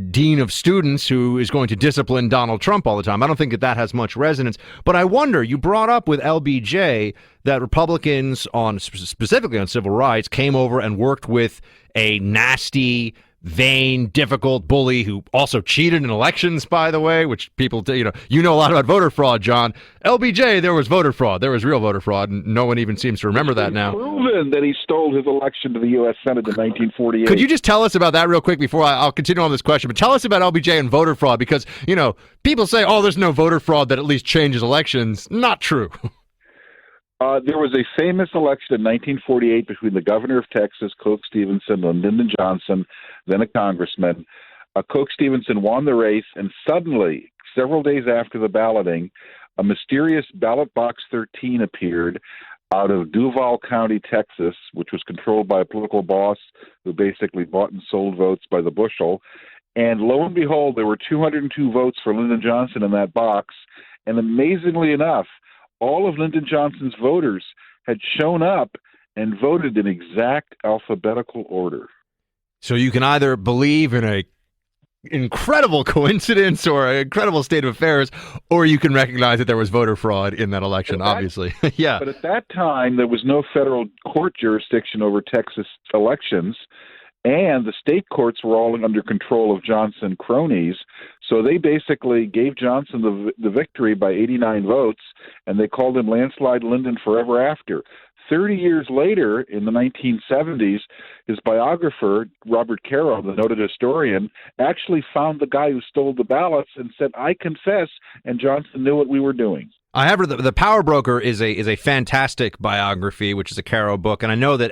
dean of students who is going to discipline Donald Trump all the time. I don't think that has much resonance. But I wonder, you brought up with LBJ that Republicans specifically on civil rights came over and worked with a nasty, vain, difficult bully who also cheated in elections, by the way, which people, you know a lot about voter fraud, John. LBJ, there was voter fraud. There was real voter fraud, and no one even seems to remember that now. It's proven that he stole his election to the U.S. Senate in 1948. Could you just tell us about that real quick before I'll continue on this question? But tell us about LBJ and voter fraud, because, people say, oh, there's no voter fraud that at least changes elections. Not true. There was a famous election in 1948 between the governor of Texas, Coke Stevenson, and Lyndon Johnson, then a congressman. Coke Stevenson won the race, and suddenly, several days after the balloting, a mysterious ballot box 13 appeared out of Duval County, Texas, which was controlled by a political boss who basically bought and sold votes by the bushel. And lo and behold, there were 202 votes for Lyndon Johnson in that box. And amazingly enough, all of Lyndon Johnson's voters had shown up and voted in exact alphabetical order. So you can either believe in a incredible coincidence or an incredible state of affairs, or you can recognize that there was voter fraud in that election, obviously. Yeah. But at that time, there was no federal court jurisdiction over Texas elections, and the state courts were all under control of Johnson cronies. So they basically gave Johnson the victory by 89 votes, and they called him Landslide Lyndon forever after. 30 years later, in the 1970s, his biographer, Robert Caro, the noted historian, actually found the guy who stole the ballots and said, I confess, and Johnson knew what we were doing. I have read the Power Broker is a fantastic biography, which is a Caro book, and I know that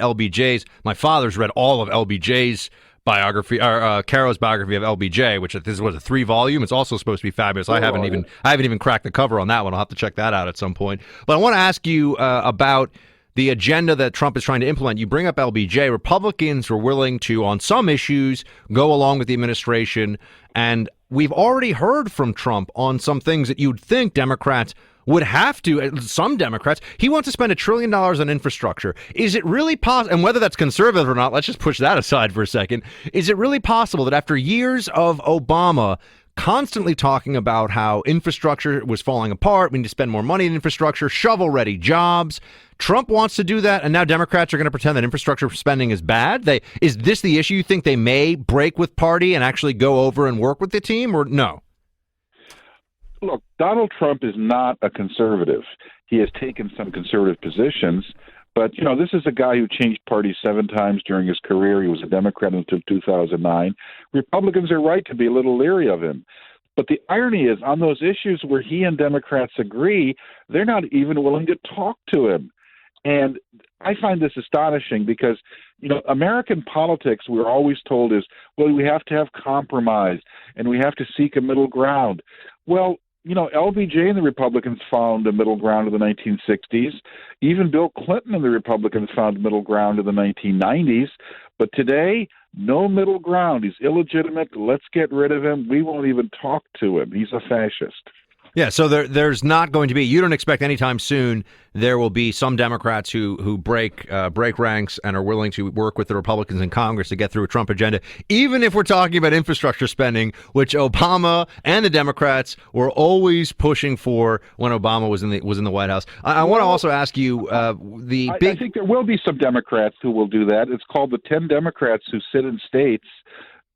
my father's read all of LBJ's biography, or Caro's biography of LBJ, which this was a 3-volume. It's also supposed to be fabulous. I haven't even cracked the cover on that one. I'll have to check that out at some point. But I want to ask you about the agenda that Trump is trying to implement. You bring up LBJ. Republicans were willing to, on some issues, go along with the administration, and we've already heard from Trump on some things that you'd think Democrats would have to. Some Democrats, he wants to spend $1 trillion on infrastructure. Is it really possible, and whether that's conservative or not, let's just push that aside for a second, is it really possible that after years of Obama constantly talking about how infrastructure was falling apart, we need to spend more money in infrastructure, shovel-ready jobs, Trump wants to do that, and now Democrats are going to pretend that infrastructure spending is bad? Is this the issue? You think they may break with party and actually go over and work with the team, or no? Look, Donald Trump is not a conservative. He has taken some conservative positions, but, this is a guy who changed parties 7 times during his career. He was a Democrat until 2009. Republicans are right to be a little leery of him. But the irony is, on those issues where he and Democrats agree, they're not even willing to talk to him. And I find this astonishing because, American politics, we're always told is, well, we have to have compromise and we have to seek a middle ground. Well, LBJ and the Republicans found a middle ground in the 1960s. Even Bill Clinton and the Republicans found a middle ground in the 1990s. But today, no middle ground. He's illegitimate. Let's get rid of him. We won't even talk to him. He's a fascist. Yeah, so there's not going to be. You don't expect anytime soon there will be some Democrats who break ranks and are willing to work with the Republicans in Congress to get through a Trump agenda, even if we're talking about infrastructure spending, which Obama and the Democrats were always pushing for when Obama was in the White House. I want to also ask you I think there will be some Democrats who will do that. It's called the 10 Democrats who sit in states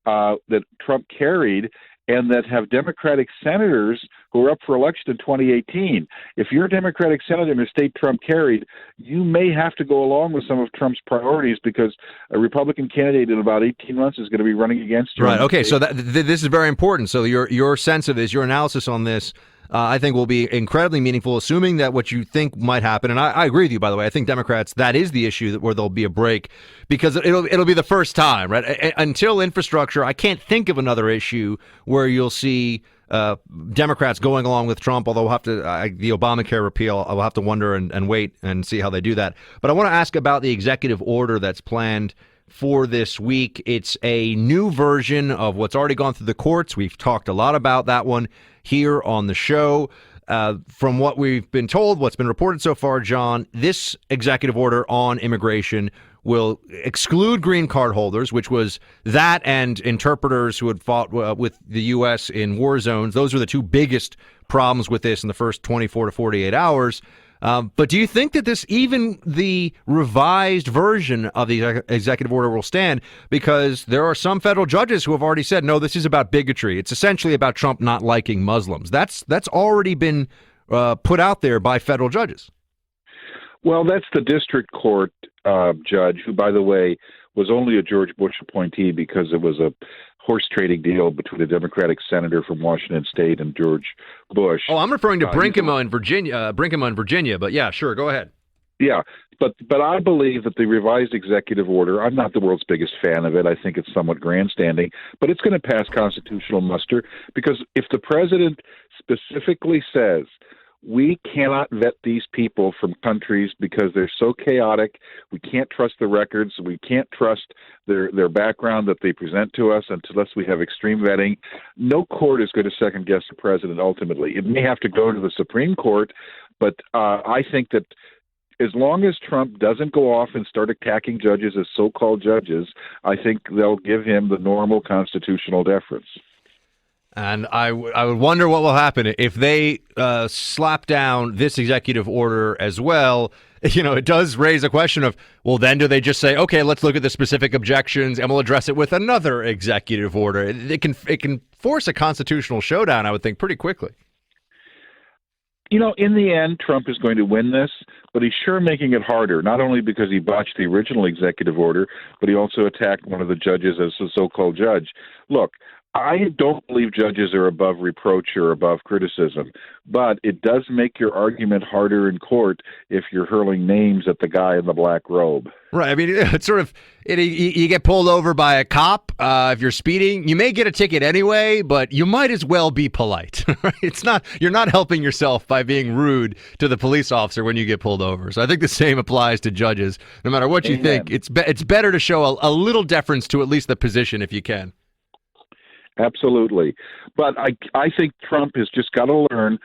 that Trump carried, and that have Democratic senators who are up for election in 2018. If you're a Democratic senator in a state Trump carried, you may have to go along with some of Trump's priorities because a Republican candidate in about 18 months is going to be running against you. Right. Okay. So this is very important. So your sense of this, your analysis on this, I think will be incredibly meaningful, assuming that what you think might happen. And I agree with you, by the way. I think Democrats, that is the issue where there'll be a break because it'll be the first time, right? Until infrastructure, I can't think of another issue where you'll see Democrats going along with Trump, although we'll have to the Obamacare repeal, I'll have to wonder and wait and see how they do that. But I want to ask about the executive order that's planned for this week. It's a new version of what's already gone through the courts. We've talked a lot about that one here on the show. From what we've been told, what's been reported so far, John, this executive order on immigration will exclude green card holders, which was that and interpreters who had fought with the U.S. in war zones. Those are the two biggest problems with this in the first 24 to 48 hours. But do you think that even the revised version of the executive order will stand? Because there are some federal judges who have already said, no, this is about bigotry. It's essentially about Trump not liking Muslims. That's already been put out there by federal judges. Well, that's the district court judge, who, by the way, was only a George Bush appointee because it was a horse trading deal between a Democratic senator from Washington State and George Bush. Oh, I'm referring to Brinkema in Virginia. But yeah, sure, go ahead. Yeah, but I believe that the revised executive order, I'm not the world's biggest fan of it. I think it's somewhat grandstanding, but it's going to pass constitutional muster because if the president specifically says we cannot vet these people from countries because they're so chaotic, we can't trust the records, we can't trust their background that they present to us unless we have extreme vetting, no court is going to second-guess the president ultimately. It may have to go to the Supreme Court, but I think that as long as Trump doesn't go off and start attacking judges as so-called judges, I think they'll give him the normal constitutional deference. And I would wonder what will happen if they slap down this executive order as well. It does raise a question of, well, then do they just say, okay, let's look at the specific objections and we'll address it with another executive order? It can force a constitutional showdown, I would think, pretty quickly. In the end, Trump is going to win this, but he's sure making it harder, not only because he botched the original executive order, but he also attacked one of the judges as a so-called judge. Look, I don't believe judges are above reproach or above criticism, but it does make your argument harder in court if you're hurling names at the guy in the black robe. Right. I mean, it's sort of, you get pulled over by a cop. If you're speeding, you may get a ticket anyway, but you might as well be polite. Right? You're not helping yourself by being rude to the police officer when you get pulled over. So I think the same applies to judges. No matter what you think, it's better to show a little deference to at least the position if you can. Absolutely. But I think Trump has just got to learn,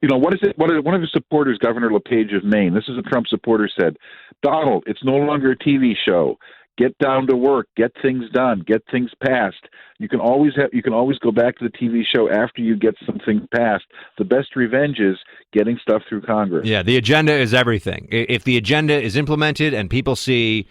what is it? One of his supporters, Governor LePage of Maine, this is a Trump supporter, said, Donald, it's no longer a TV show. Get down to work, get things done, get things passed. You can always go back to the TV show after you get something passed. The best revenge is getting stuff through Congress. Yeah, the agenda is everything. If the agenda is implemented and people see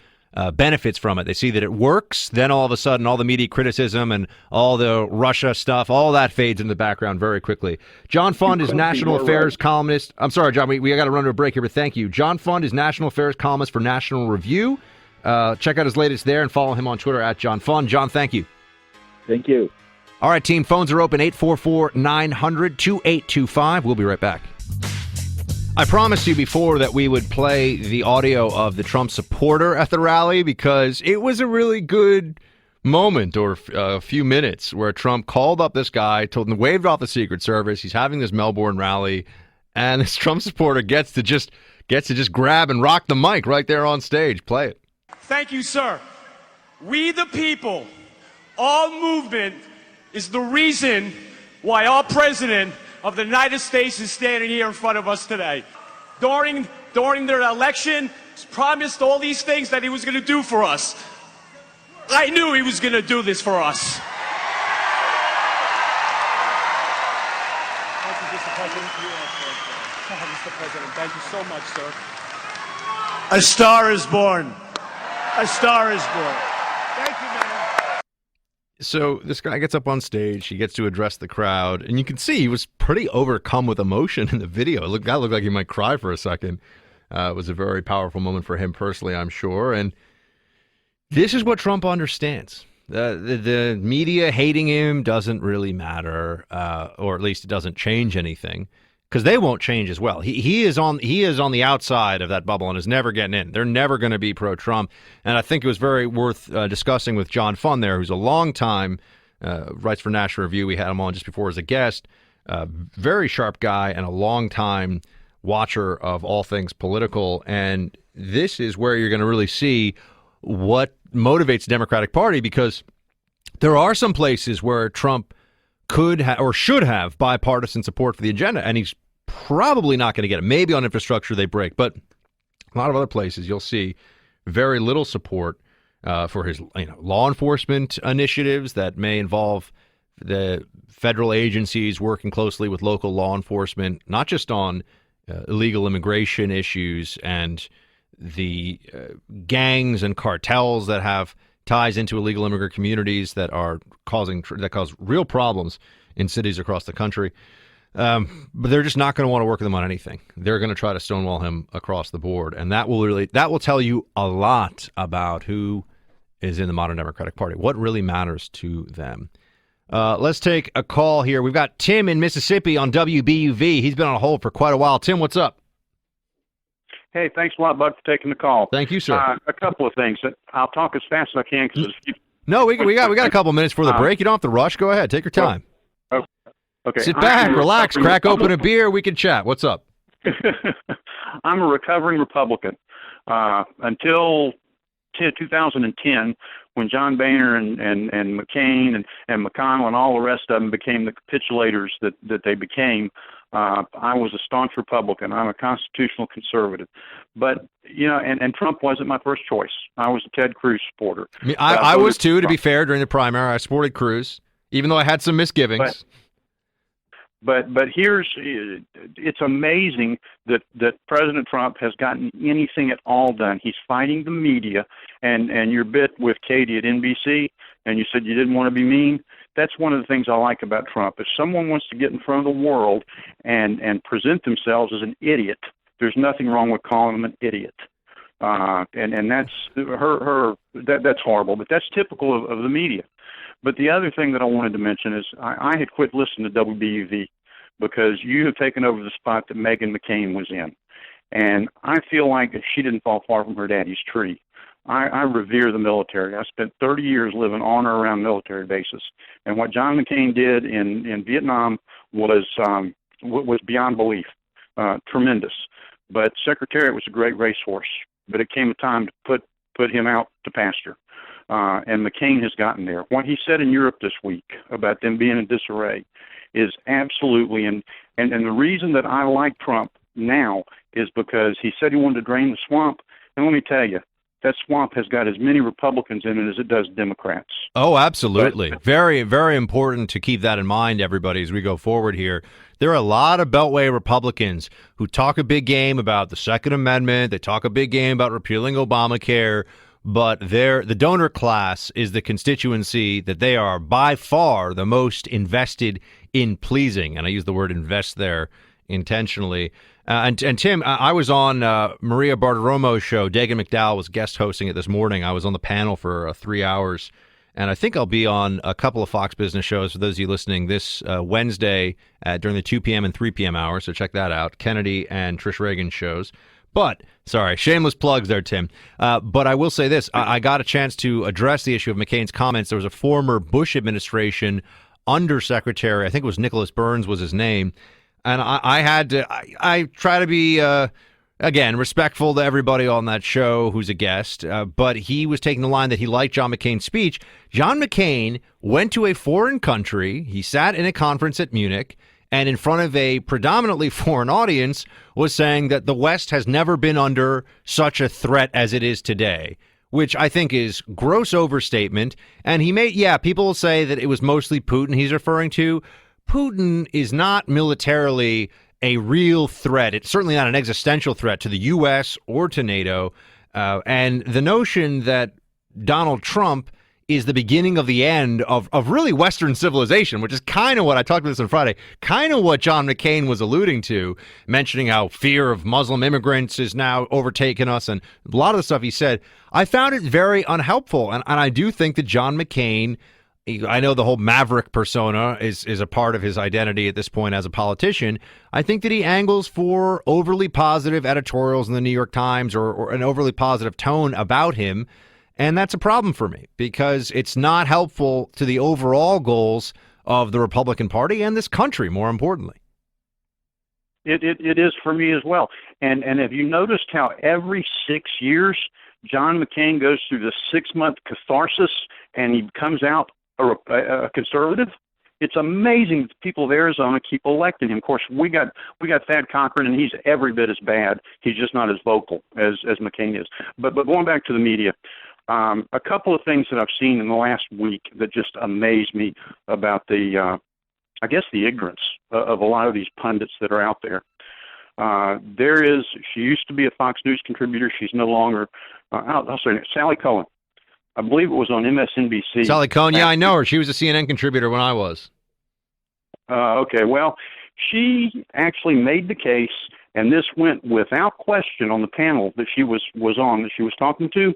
benefits from it, they see that it works, then all of a sudden all the media criticism and all the Russia stuff, all that fades in the background very quickly. John Fund is National Affairs columnist. I'm sorry, John, we got to run to a break here, but thank you. John Fund is National Affairs columnist for National Review. Check out his latest there and follow him on Twitter at John Fund. John, thank you. Thank you. All right, team, phones are open, 844-900-2825. We'll be right back. I promised you before that we would play the audio of the Trump supporter at the rally because it was a really good moment or a few minutes where Trump called up this guy, told him, waved off the Secret Service. He's having this Melbourne rally, and this Trump supporter gets to just grab and rock the mic right there on stage. Play it. Thank you, sir. We the people, all movement is the reason why our president of the United States is standing here in front of us today. During their election, promised all these things that he was going to do for us. I knew he was going to do this for us. Thank you, Mr. President. Mr. President, thank you so much, sir. A star is born. A star is born. Thank you, man. So this guy gets up on stage, he gets to address the crowd, and you can see he was pretty overcome with emotion in the video. That looked like he might cry for a second. It was a very powerful moment for him personally, I'm sure. And this is what Trump understands. The media hating him doesn't really matter, or at least it doesn't change anything, because they won't change as well. He is on the outside of that bubble and is never getting in. They're never going to be pro-Trump. And I think it was very worth discussing with John Funn there, who's a long-time, writes for National Review. We had him on just before as a guest. Very sharp guy and a long-time watcher of all things political. And this is where you're going to really see what motivates the Democratic Party, because there are some places where Trump could or should have bipartisan support for the agenda, and he's probably not going to get it. Maybe on infrastructure they break, but a lot of other places you'll see very little support for his law enforcement initiatives that may involve the federal agencies working closely with local law enforcement, not just on illegal immigration issues and the gangs and cartels that have ties into illegal immigrant communities that cause real problems in cities across the country. But they're just not going to want to work with him on anything. They're going to try to stonewall him across the board, and that will tell you a lot about who is in the modern Democratic Party, what really matters to them. Let's take a call here. We've got Tim in Mississippi on WBUV. He's been on hold for quite a while. Tim, what's up? Hey, thanks a lot, Bud, for taking the call. Thank you, sir. A couple of things. I'll talk as fast as I can. No, we got a couple minutes for the break. You don't have to rush. Go ahead. Take your time. Okay. Sit back, relax, crack open a beer. We can chat. What's up? I'm a recovering Republican. Until 2010, when John Boehner and McCain and McConnell and all the rest of them became the capitulators that they became, I was a staunch Republican. I'm a constitutional conservative. But, and Trump wasn't my first choice. I was a Ted Cruz supporter. I was too, to be fair, during the primary. I supported Cruz, even though I had some misgivings. But it's amazing that President Trump has gotten anything at all done. He's fighting the media, and your bit with Katie at NBC, and you said you didn't want to be mean. That's one of the things I like about Trump. If someone wants to get in front of the world and present themselves as an idiot, there's nothing wrong with calling them an idiot. And that's that's horrible, but that's typical of the media. But the other thing that I wanted to mention is I had quit listening to WBUV because you have taken over the spot that Meghan McCain was in. And I feel like she didn't fall far from her daddy's tree. I revere the military. I spent 30 years living on or around military bases. And what John McCain did in Vietnam was beyond belief, tremendous. But Secretariat was a great racehorse. But it came a time to put him out to pasture. And McCain has gotten there. What he said in Europe this week about them being in disarray is absolutely, and the reason that I like Trump now is because he said he wanted to drain the swamp. And let me tell you, that swamp has got as many Republicans in it as it does Democrats. Oh, absolutely. Very, very important to keep that in mind, everybody, as we go forward here. There are a lot of Beltway Republicans who talk a big game about the Second Amendment. They talk a big game about repealing Obamacare. But the donor class is the constituency that they are by far the most invested in pleasing. And I use the word invest there intentionally. And Tim, I was on Maria Bartiromo's show. Dagan McDowell was guest hosting it this morning. I was on the panel for 3 hours. And I think I'll be on a couple of Fox Business shows for those of you listening this Wednesday during the 2 p.m. and 3 p.m. hours. So check that out. Kennedy and Trish Reagan shows. But, sorry, shameless plugs there, Tim. But I will say this. I got a chance to address the issue of McCain's comments. There was a former Bush administration undersecretary, I think it was Nicholas Burns was his name. And I try to be, again, respectful to everybody on that show who's a guest. But he was taking the line that he liked John McCain's speech. John McCain went to a foreign country. He sat in a conference at Munich, and in front of a predominantly foreign audience was saying that the West has never been under such a threat as it is today, which I think is gross overstatement. And he made, people will say that it was mostly Putin he's referring to. Putin is not militarily a real threat. It's certainly not an existential threat to the U.S. or to NATO. And the notion that Donald Trump is the beginning of the end of really Western civilization, which is kind of what I talked about this on Friday, kind of what John McCain was alluding to, mentioning how fear of Muslim immigrants is now overtaken us. And a lot of the stuff he said, I found it very unhelpful. And I do think that John McCain, I know the whole maverick persona is a part of his identity at this point as a politician. I think that he angles for overly positive editorials in the New York Times or an overly positive tone about him. And that's a problem for me because it's not helpful to the overall goals of the Republican Party and this country, more importantly. It is for me as well. And have you noticed how every 6 years John McCain goes through the 6-month catharsis and he comes out a conservative? It's amazing that the people of Arizona keep electing him. Of course, we got Thad Cochran, and he's every bit as bad. He's just not as vocal as McCain is. But going back to the media, a couple of things that I've seen in the last week that just amaze me about the ignorance of a lot of these pundits that are out there. She used to be a Fox News contributor. She's no longer, I'll say it, Sally Cohen. I believe it was on MSNBC. Sally Cohen, yeah, I know her. She was a CNN contributor when I was. Okay, well, she actually made the case, and this went without question on the panel that she was on, that she was talking to.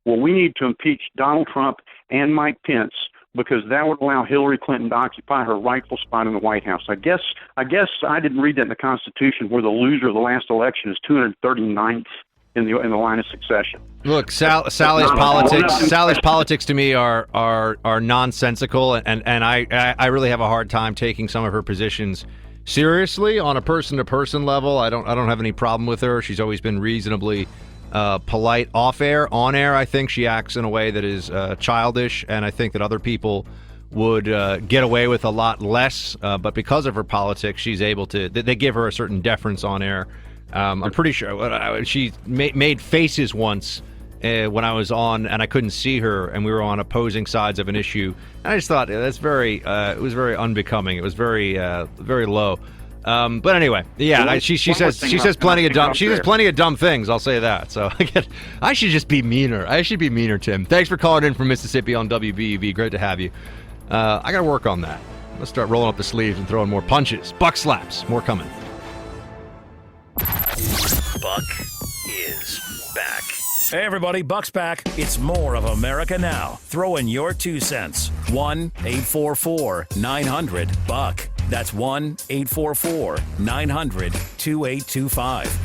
Well, we need to impeach Donald Trump and Mike Pence because that would allow Hillary Clinton to occupy her rightful spot in the White House. I guess I didn't read that in the Constitution where the loser of the last election is 239th in the line of succession. Look, Sally's politics to me are nonsensical, and I really have a hard time taking some of her positions seriously on a person-to-person level. I don't have any problem with her. She's always been reasonably polite off air. On air, I think she acts in a way that is childish, and I think that other people would get away with a lot less. But because of her politics, she's able to. They give her a certain deference on air. I'm pretty sure she made faces once when I was on, and I couldn't see her, and we were on opposing sides of an issue. And I just thought that's very. It was very unbecoming. It was very low. But anyway, yeah, she says plenty of dumb things. I'll say that. So I should just be meaner. I should be meaner, Tim. Thanks for calling in from Mississippi on WBEV. Great to have you. I got to work on that. Let's start rolling up the sleeves and throwing more punches. Buck slaps. More coming. Buck is back. Hey everybody, Buck's back. It's more of America Now. Throw in your 2 cents. 1-844-900-BUCK. That's 1-844-900-2825.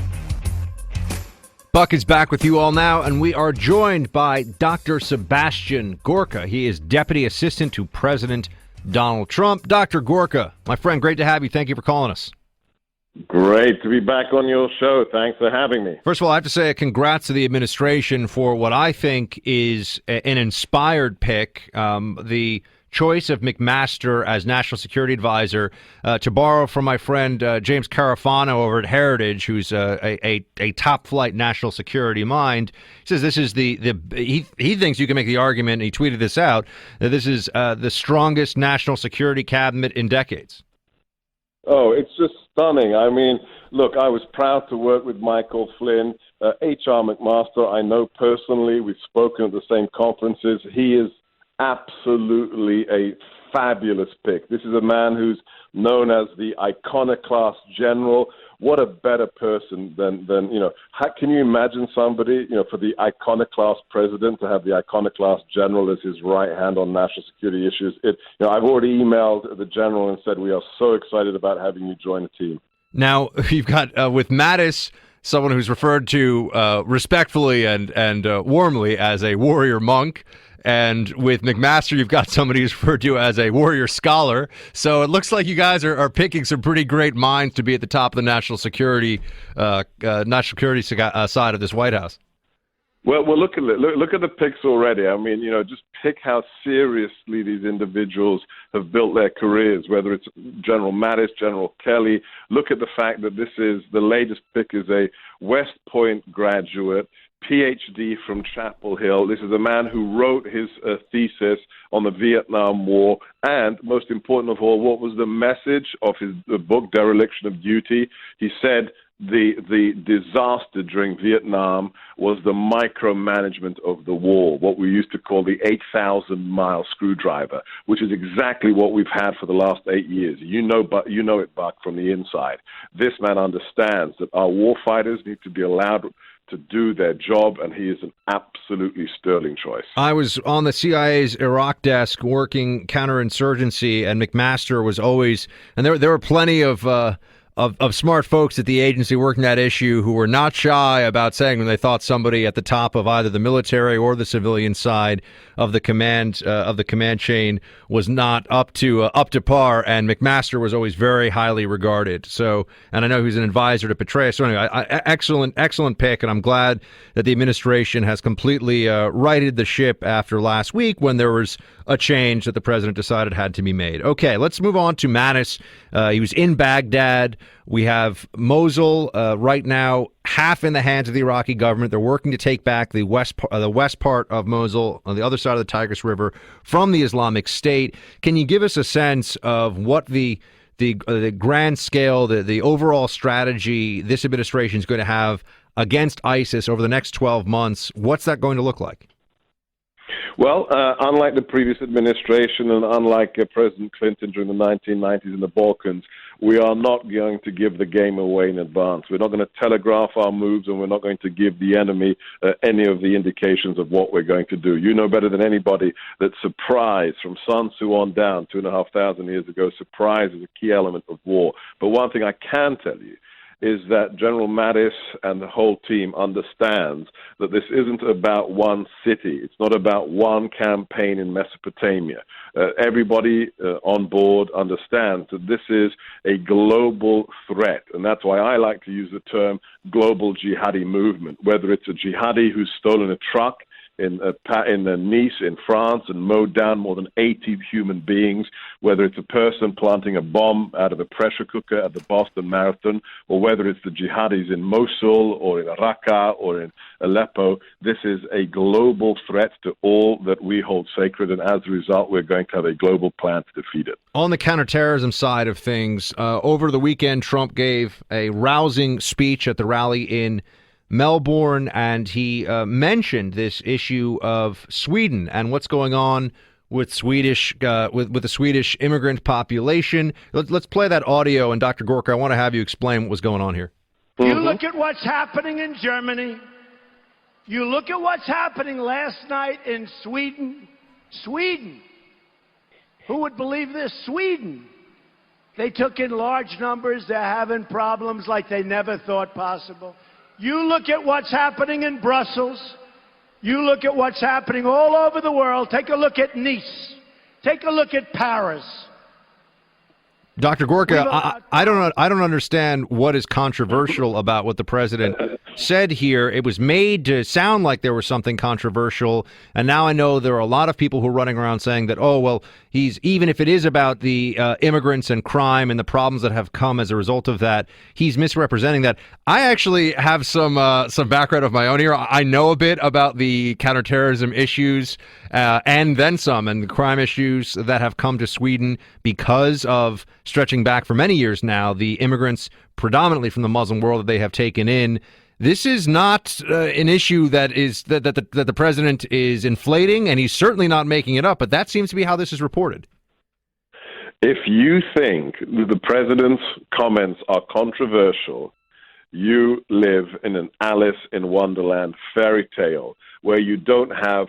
Buck is back with you all now, and we are joined by Dr. Sebastian Gorka. He is Deputy Assistant to President Donald Trump. Dr. Gorka, my friend, great to have you. Thank you for calling us. Great to be back on your show. Thanks for having me. First of all, I have to say congrats to the administration for what I think is an inspired pick. The choice of McMaster as National Security Advisor, to borrow from my friend James Carafano over at Heritage, who's a top-flight national security mind. He says this is he thinks you can make the argument, and he tweeted this out, that this is the strongest national security cabinet in decades. Oh, it's just stunning. I mean, look, I was proud to work with Michael Flynn. H.R. McMaster, I know personally. We've spoken at the same conferences. He is absolutely a fabulous pick. This is a man who's known as the iconoclast general. What a better person than how can you imagine somebody, for the iconoclast president to have the iconoclast general as his right hand on national security issues? I've already emailed the general and said we are so excited about having you join the team. Now, you've got with Mattis, someone who's referred to respectfully and warmly as a warrior monk. And with McMaster, you've got somebody who's referred to as a warrior scholar. So it looks like you guys are picking some pretty great minds to be at the top of the national security side of this White House. Well, look at the picks already. I mean, just pick how seriously these individuals have built their careers, whether it's General Mattis, General Kelly. Look at the fact that the latest pick is a West Point graduate, PhD from Chapel Hill. This is a man who wrote his thesis on the Vietnam War. And most important of all, what was the message of his book, Dereliction of Duty? He said, the disaster during Vietnam was the micromanagement of the war, what we used to call the 8,000-mile screwdriver, which is exactly what we've had for the last 8 years. You know it, Buck, from the inside. This man understands that our war fighters need to be allowed to do their job, and he is an absolutely sterling choice. I was on the CIA's Iraq desk working counterinsurgency, and McMaster was always, and there were plenty of smart folks at the agency working that issue who were not shy about saying when they thought somebody at the top of either the military or the civilian side of the command chain was not up to par, and McMaster was always very highly regarded. So, and I know he's an advisor to Petraeus. So anyway, excellent pick, and I'm glad that the administration has completely righted the ship after last week when there was a change that the president decided had to be made. Okay, let's move on to Mattis. He was in Baghdad. We have Mosul right now, half in the hands of the Iraqi government. They're working to take back the west part of Mosul on the other side of the Tigris River from the Islamic State. Can you give us a sense of what the grand scale, the overall strategy this administration is going to have against ISIS over the next 12 months? What's that going to look like? Well, unlike the previous administration and unlike President Clinton during the 1990s in the Balkans, we are not going to give the game away in advance. We're not going to telegraph our moves, and we're not going to give the enemy any of the indications of what we're going to do. You know better than anybody that surprise, from Sun Tzu on down 2,500 years ago, surprise is a key element of war. But one thing I can tell you is that General Mattis and the whole team understands that this isn't about one city. It's not about one campaign in Mesopotamia. Everybody on board understands that this is a global threat, and that's why I like to use the term global jihadi movement, whether it's a jihadi who's stolen a truck in Nice in France and mowed down more than 80 human beings, whether it's a person planting a bomb out of a pressure cooker at the Boston Marathon, or whether it's the jihadis in Mosul or in Raqqa or in Aleppo. This is a global threat to all that we hold sacred, and as a result, we're going to have a global plan to defeat it. On the counterterrorism side of things, over the weekend, Trump gave a rousing speech at the rally in Melbourne, and he mentioned this issue of Sweden and what's going on with with the Swedish immigrant population. Let's play that audio, and Dr. Gorka, I want to have you explain what was going on here. You look at what's happening in Germany. You look at what's happening last night in Sweden. Sweden. Who would believe this? Sweden. They took in large numbers. They're having problems like they never thought possible. You look at what's happening in Brussels. You look at what's happening all over the world. Take a look at Nice. Take a look at Paris. Dr. Gorka, I don't understand what is controversial about what the president said here. It was made to sound like there was something controversial, and now I know there are a lot of people who are running around saying that, oh, well, even if it is about the immigrants and crime and the problems that have come as a result of that, he's misrepresenting that. I actually have some background of my own here. I know a bit about the counterterrorism issues and then some, and the crime issues that have come to Sweden because of stretching back for many years now, the immigrants predominantly from the Muslim world that they have taken in. This is not an issue that the president is inflating, and he's certainly not making it up, but that seems to be how this is reported. If you think that the president's comments are controversial, you live in an Alice in Wonderland fairy tale where you don't have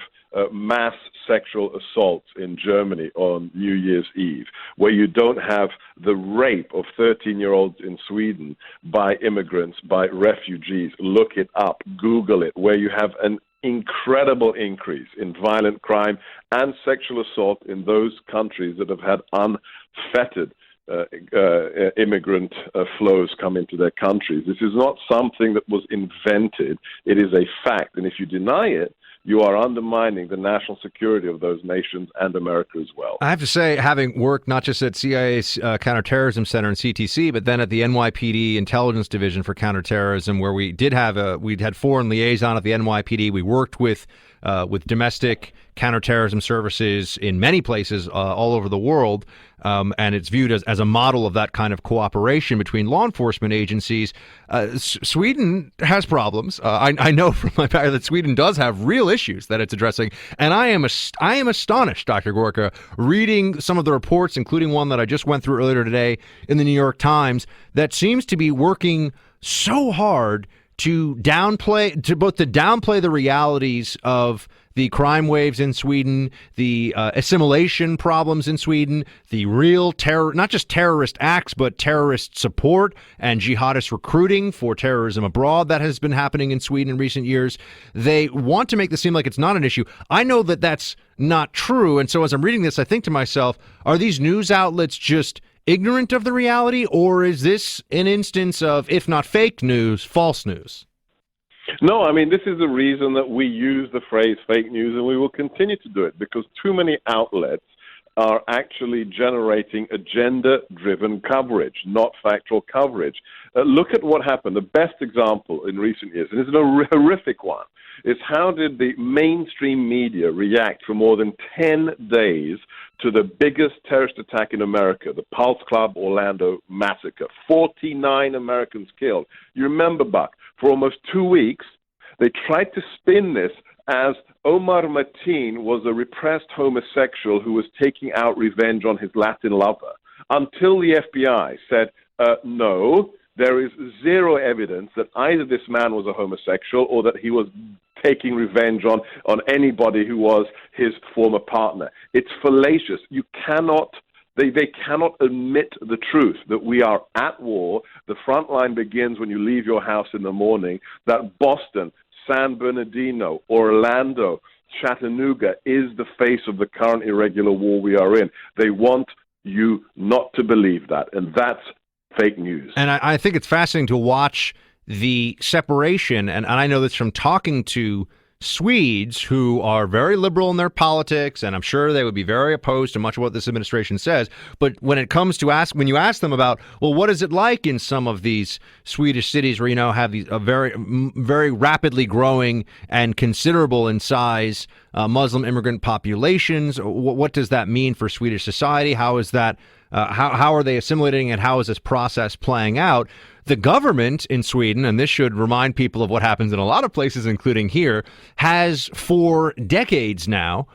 mass sexual assaults in Germany on New Year's Eve, where you don't have the rape of 13-year-olds in Sweden by immigrants, by refugees. Look it up, Google it, where you have an incredible increase in violent crime and sexual assault in those countries that have had unfettered immigrant flows come into their countries. This is not something that was invented. It is a fact. And if you deny it, you are undermining the national security of those nations and America as well. I have to say, having worked not just at CIA's Counterterrorism Center and CTC, but then at the NYPD Intelligence Division for Counterterrorism, where we'd had foreign liaison at the NYPD. We worked with domestic counterterrorism services in many places all over the world, and it's viewed as a model of that kind of cooperation between law enforcement agencies. Sweden has problems. I know from my background that Sweden does have real issues that it's addressing, and I am astonished, Dr. Gorka, reading some of the reports, including one that I just went through earlier today in the New York Times, that seems to be working so hard to downplay the realities of the crime waves in Sweden, the assimilation problems in Sweden, the real terror, not just terrorist acts, but terrorist support and jihadist recruiting for terrorism abroad that has been happening in Sweden in recent years. They want to make this seem like it's not an issue. I know that that's not true. And so as I'm reading this, I think to myself, are these news outlets just ignorant of the reality, or is this an instance of, if not fake news, false news? No, I mean, this is the reason that we use the phrase fake news, and we will continue to do it, because too many outlets are actually generating agenda-driven coverage, not factual coverage. Look at what happened. The best example in recent years, and it's a horrific one, is how did the mainstream media react for more than 10 days to the biggest terrorist attack in America, the Pulse Club Orlando massacre. 49 Americans killed. You remember, Buck, for almost 2 weeks, they tried to spin this as Omar Mateen was a repressed homosexual who was taking out revenge on his Latin lover, until the FBI said, no, there is zero evidence that either this man was a homosexual or that he was taking revenge on anybody who was his former partner. It's fallacious. You cannot, they cannot admit the truth that we are at war. The front line begins when you leave your house in the morning, that Boston, San Bernardino, Orlando, Chattanooga is the face of the current irregular war we are in. They want you not to believe that, and that's fake news. And I think it's fascinating to watch the separation, and I know this from talking to Swedes who are very liberal in their politics, and I'm sure they would be very opposed to much of what this administration says. But when it comes to when you ask them about, well, what is it like in some of these Swedish cities where have these very, very rapidly growing and considerable in size Muslim immigrant populations, what does that mean for Swedish society? How is that? How are they assimilating, and how is this process playing out? The government in Sweden, and this should remind people of what happens in a lot of places, including here, has for decades now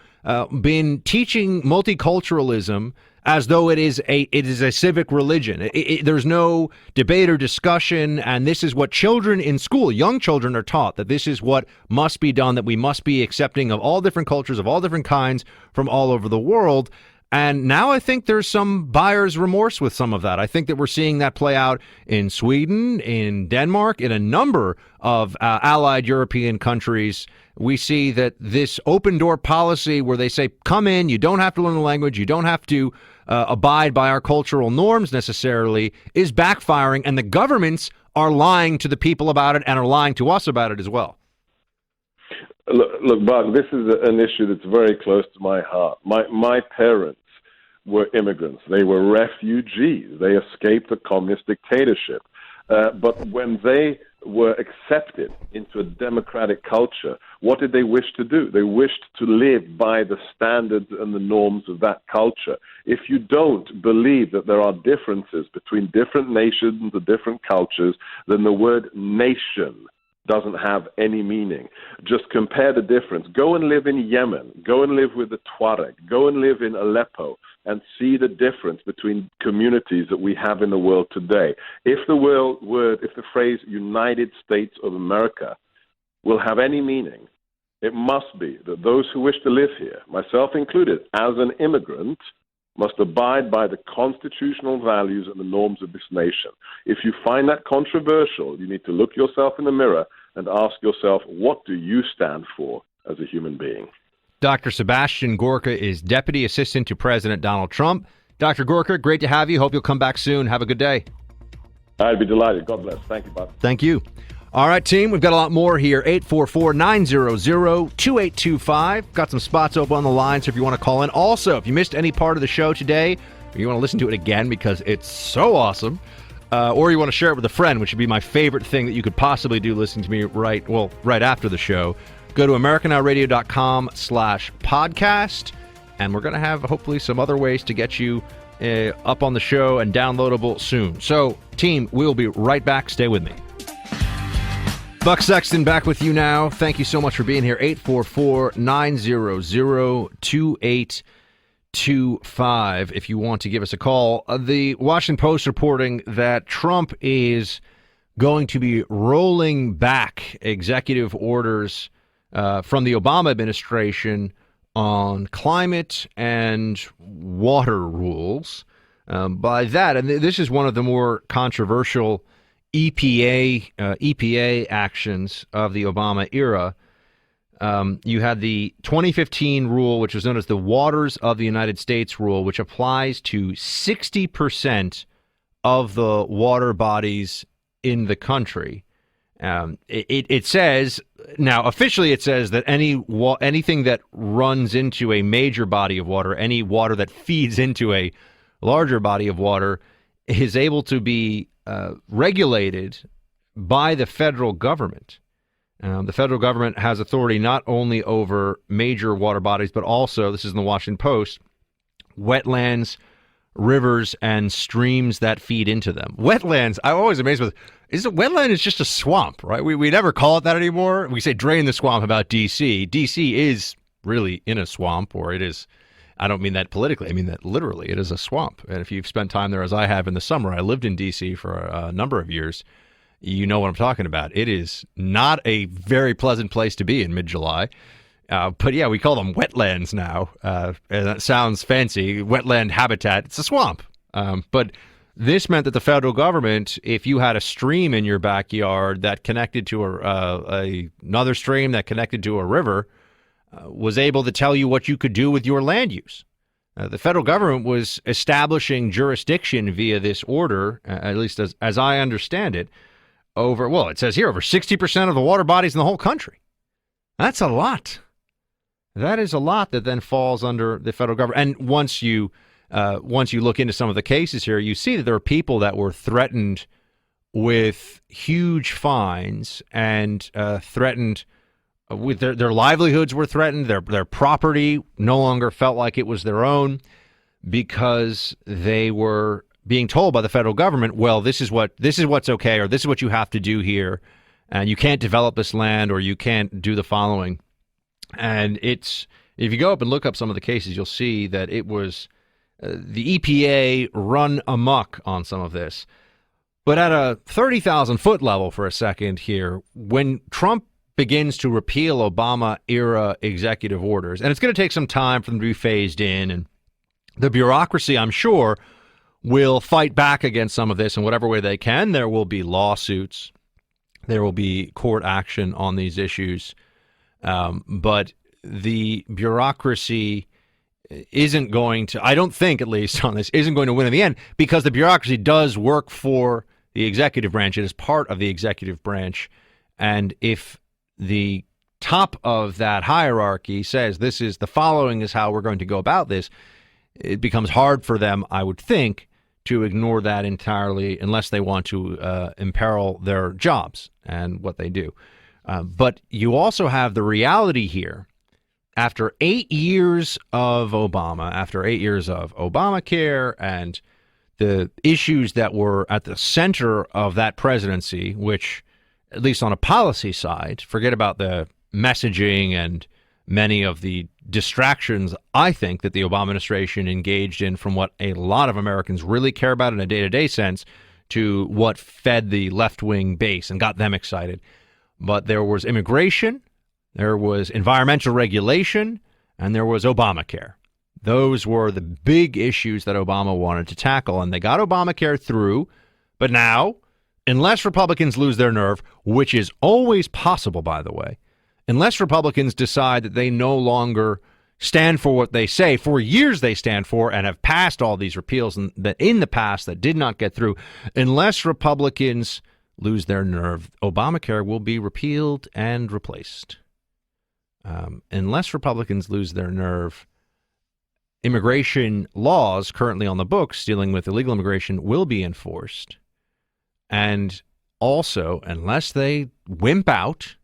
been teaching multiculturalism as though it is a civic religion. There's no debate or discussion, and this is what children in school, young children, are taught, that this is what must be done, that we must be accepting of all different cultures, of all different kinds from all over the world. And now I think there's some buyer's remorse with some of that. I think that we're seeing that play out in Sweden, in Denmark, in a number of allied European countries. We see that this open door policy where they say, come in, you don't have to learn the language, you don't have to abide by our cultural norms necessarily, is backfiring. And the governments are lying to the people about it and are lying to us about it as well. Look, Buck, this is an issue that's very close to my heart. My parents were immigrants. They were refugees. They escaped the communist dictatorship. But when they were accepted into a democratic culture, what did they wish to do? They wished to live by the standards and the norms of that culture. If you don't believe that there are differences between different nations and different cultures, then the word nation doesn't have any meaning. Just compare the difference. Go and live in Yemen. Go and live with the Tuareg. Go and live in Aleppo and see the difference between communities that we have in the world today. If the phrase United States of America will have any meaning, it must be that those who wish to live here, myself included, as an immigrant, must abide by the constitutional values and the norms of this nation. If you find that controversial, you need to look yourself in the mirror and ask yourself, what do you stand for as a human being? Dr. Sebastian Gorka is Deputy Assistant to President Donald Trump. Dr. Gorka, great to have you. Hope you'll come back soon. Have a good day. I'd be delighted. God bless. Thank you, Bob. Thank you. All right, team, we've got a lot more here. 844-900-2825. Got some spots open on the line, so if you want to call in. Also, if you missed any part of the show today, or you want to listen to it again because it's so awesome, or you want to share it with a friend, which would be my favorite thing that you could possibly do listening to me right after the show, go to americanowradio.com/podcast, and we're going to have, hopefully, some other ways to get you up on the show and downloadable soon. So, team, we'll be right back. Stay with me. Buck Sexton back with you now. Thank you so much for being here. 844-900-2825 if you want to give us a call. The Washington Post reporting that Trump is going to be rolling back executive orders from the Obama administration on climate and water rules. By that, and this is one of the more controversial EPA actions of the Obama era. You had the 2015 rule, which was known as the Waters of the United States rule, which applies to 60% of the water bodies in the country. It says, now officially it says that anything that runs into a major body of water, any water that feeds into a larger body of water, is able to be regulated by the federal government. The federal government has authority not only over major water bodies, but also, this is in the Washington Post, wetlands, rivers, and streams that feed into them. Wetlands, I'm always amazed with, wetland is just a swamp, right? We never call it that anymore. We say drain the swamp about D.C. D.C. is really in a swamp, or it is. I don't mean that politically. I mean that literally. It is a swamp. And if you've spent time there, as I have in the summer, I lived in D.C. for a number of years, you know what I'm talking about. It is not a very pleasant place to be in mid-July. But yeah, we call them wetlands now. And that sounds fancy. Wetland habitat. It's a swamp. But this meant that the federal government, if you had a stream in your backyard that connected to another stream that connected to a river, was able to tell you what you could do with your land use. The federal government was establishing jurisdiction via this order, at least as I understand it, it says here, over 60% of the water bodies in the whole country. That's a lot. That is a lot that then falls under the federal government. And once you look into some of the cases here, you see that there are people that were threatened with huge fines and threatened with their livelihoods were threatened. Their property no longer felt like it was their own because they were being told by the federal government, well, this is what's okay, or this is what you have to do here, and you can't develop this land, or you can't do the following. And if you go up and look up some of the cases, you'll see that it was the EPA run amok on some of this. But at a 30,000-foot level for a second here, when Trump begins to repeal Obama-era executive orders, and it's going to take some time for them to be phased in, and the bureaucracy, I'm sure, will fight back against some of this in whatever way they can. There will be lawsuits. There will be court action on these issues. But the bureaucracy isn't going to, I don't think at least on this, isn't going to win in the end, because the bureaucracy does work for the executive branch. It is part of the executive branch. And if the top of that hierarchy says the following is how we're going to go about this, it becomes hard for them, I would think, to ignore that entirely unless they want to imperil their jobs and what they do. But you also have the reality here. After 8 years of Obama, after 8 years of Obamacare and the issues that were at the center of that presidency, which at least on a policy side, forget about the messaging and many of the distractions, I think, that the Obama administration engaged in from what a lot of Americans really care about in a day-to-day sense to what fed the left-wing base and got them excited. But there was immigration, there was environmental regulation, and there was Obamacare. Those were the big issues that Obama wanted to tackle, and they got Obamacare through. But now, unless Republicans lose their nerve, which is always possible, by the way, unless Republicans decide that they no longer stand for what they say, for years they stand for and have passed all these repeals that in the past that did not get through, unless Republicans lose their nerve, Obamacare will be repealed and replaced. Unless Republicans lose their nerve, immigration laws currently on the books dealing with illegal immigration will be enforced. And also, unless they wimp out,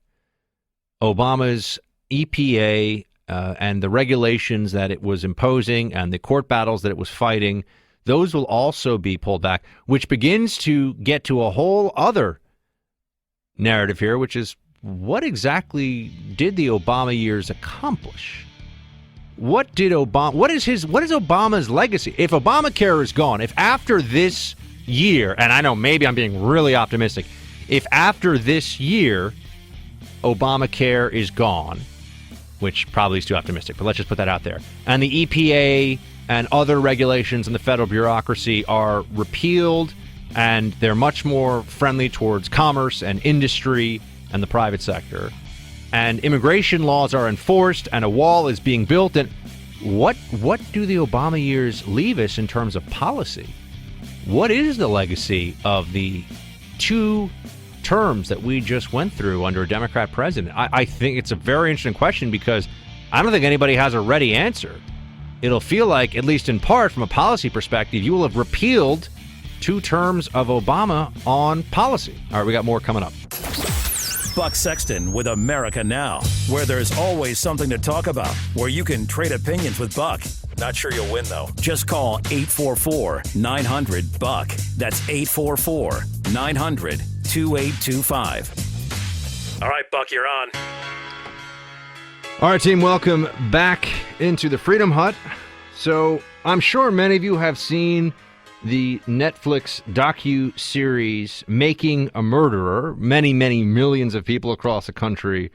Obama's EPA and the regulations that it was imposing and the court battles that it was fighting, those will also be pulled back, which begins to get to a whole other narrative here, which is what exactly did the Obama years accomplish? What is Obama's legacy? If Obamacare is gone, if after this year, and I know maybe I'm being really optimistic, if after this year Obamacare is gone, which probably is too optimistic, but let's just put that out there, and the EPA and other regulations in the federal bureaucracy are repealed and they're much more friendly towards commerce and industry and the private sector, and immigration laws are enforced and a wall is being built, and what do the Obama years leave us in terms of policy? What is the legacy of the 2 terms that we just went through under a Democrat president? I think it's a very interesting question because I don't think anybody has a ready answer. It'll feel like, at least in part from a policy perspective, you will have repealed 2 terms of Obama on policy. All right, we got more coming up. Buck Sexton with America Now, where there's always something to talk about, where you can trade opinions with Buck. Not sure you'll win, though. Just call 844-900-BUCK. That's 844-900-2825. All right, Buck, you're on. All right, team, welcome back into the Freedom Hut. So I'm sure many of you have seen the Netflix docu-series Making a Murderer. Many, many millions of people across the country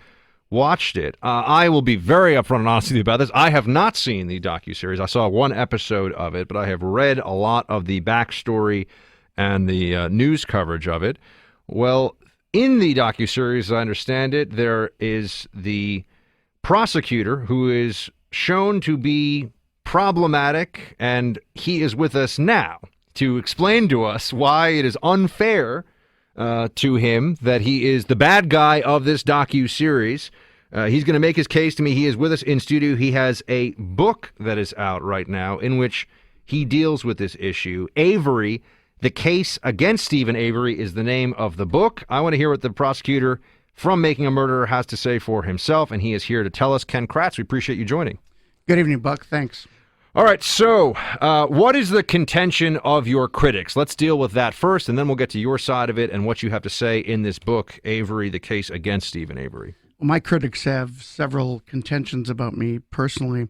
watched it. I will be very upfront and honest with you about this. I have not seen the docu-series. I saw 1 episode of it, but I have read a lot of the backstory and the news coverage of it. Well, in the docu-series, as I understand it, there is the prosecutor who is shown to be problematic, and he is with us now to explain to us why it is unfair to him that he is the bad guy of this docu-series. He's going to make his case to me. He is with us in studio. He has a book that is out right now in which he deals with this issue. Avery, The Case Against Stephen Avery is the name of the book. I want to hear what the prosecutor from Making a Murderer has to say for himself, and he is here to tell us. Ken Kratz, we appreciate you joining. Good evening, Buck. Thanks. All right, so what is the contention of your critics? Let's deal with that first, and then we'll get to your side of it and what you have to say in this book, Avery, The Case Against Stephen Avery. Well, my critics have several contentions about me personally,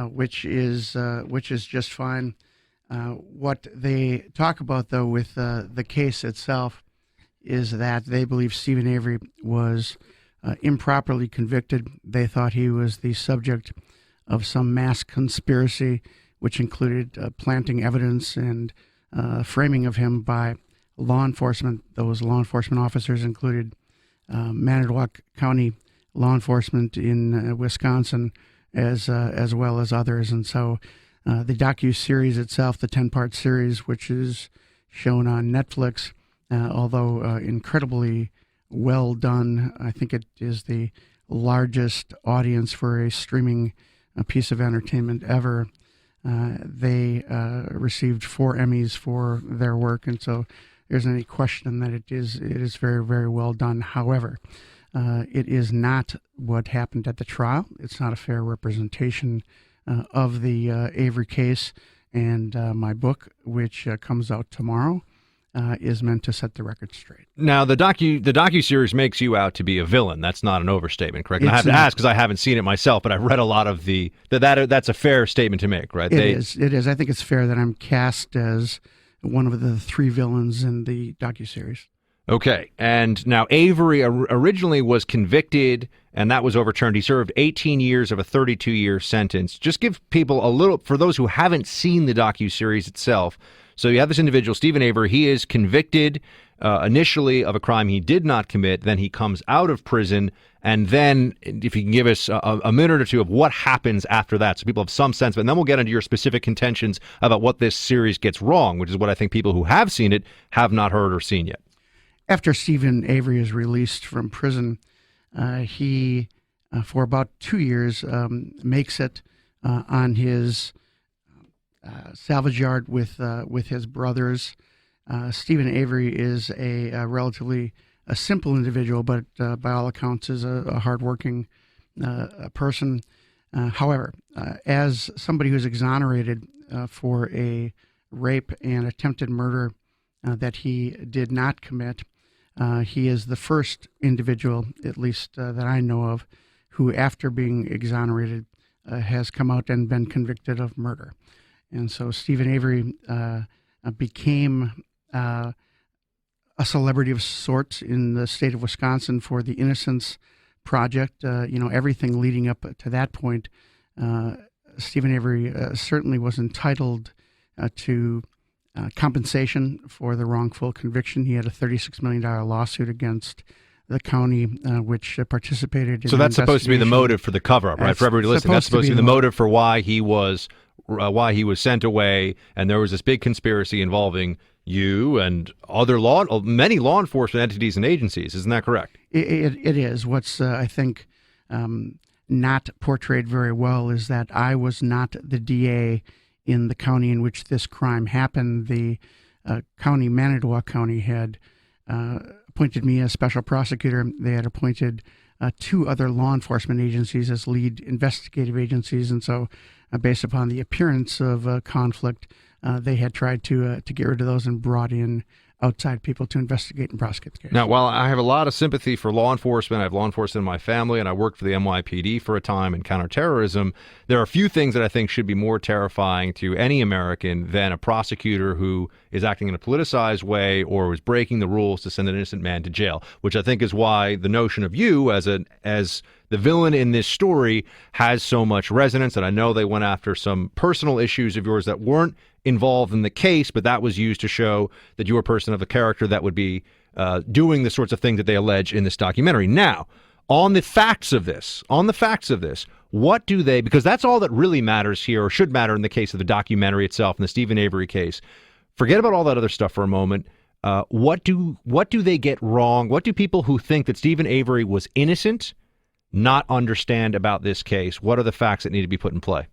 which is just fine. What they talk about, though, with the case itself is that they believe Stephen Avery was improperly convicted. They thought he was the subject of some mass conspiracy, which included planting evidence and framing of him by law enforcement. Those law enforcement officers included Manitowoc County law enforcement in Wisconsin, as well as others. And so the docu-series itself, the 10-part series, which is shown on Netflix, although incredibly well done, I think it is the largest audience for a streaming piece of entertainment ever. They received 4 Emmys for their work, and so there's any question that it is very, very well done. However, it is not what happened at the trial. It's not a fair representation of the Avery case, and my book, which comes out tomorrow, is meant to set the record straight. Now, the docuseries makes you out to be a villain. That's not an overstatement, correct? And I have to ask because I haven't seen it myself, but I've read a lot of that's a fair statement to make, right? It is. I think it's fair that I'm cast as one of the three villains in the docuseries. Okay, and now Avery originally was convicted, and that was overturned. He served 18 years of a 32-year sentence. Just give people a little, for those who haven't seen the docuseries itself. So you have this individual, Stephen Avery. He is convicted initially of a crime he did not commit. Then he comes out of prison, and then if you can give us a minute or two of what happens after that, so people have some sense. But then we'll get into your specific contentions about what this series gets wrong, which is what I think people who have seen it have not heard or seen yet. After Stephen Avery is released from prison, he, for about 2 years, makes it on his salvage yard with his brothers. Stephen Avery is a relatively simple individual, but by all accounts is a hardworking person. However, as somebody who's exonerated for a rape and attempted murder that he did not commit, he is the first individual, at least that I know of, who, after being exonerated, has come out and been convicted of murder. And so Stephen Avery became a celebrity of sorts in the state of Wisconsin for the Innocence Project. Everything leading up to that point, Stephen Avery certainly was entitled to compensation for the wrongful conviction. He had a $36 million lawsuit against the county, which participated in. So that's supposed to be the motive for the cover-up, right? For everybody listening, that's supposed to be the motive for why he was sent away, and there was this big conspiracy involving you and many law enforcement entities and agencies. Isn't that correct? It is. What's I think not portrayed very well is that I was not the DA in the county in which this crime happened. The county, Manitowoc County, had appointed me as special prosecutor. They had appointed two other law enforcement agencies as lead investigative agencies, and so based upon the appearance of conflict, they had tried to get rid of those and brought in outside people to investigate and prosecute the case. Now, while I have a lot of sympathy for law enforcement, I have law enforcement in my family, and I worked for the NYPD for a time in counterterrorism, there are a few things that I think should be more terrifying to any American than a prosecutor who is acting in a politicized way or is breaking the rules to send an innocent man to jail, which I think is why the notion of you as the villain in this story has so much resonance. And I know they went after some personal issues of yours that weren't involved in the case, but that was used to show that you were a person of a character that would be doing the sorts of things that they allege in this documentary. Now, on the facts of this, what do they, because that's all that really matters here, or should matter in the case of the documentary itself, in the Stephen Avery case. Forget about all that other stuff for a moment. What do they get wrong? What do people who think that Stephen Avery was innocent not understand about this case? What are the facts that need to be put in play?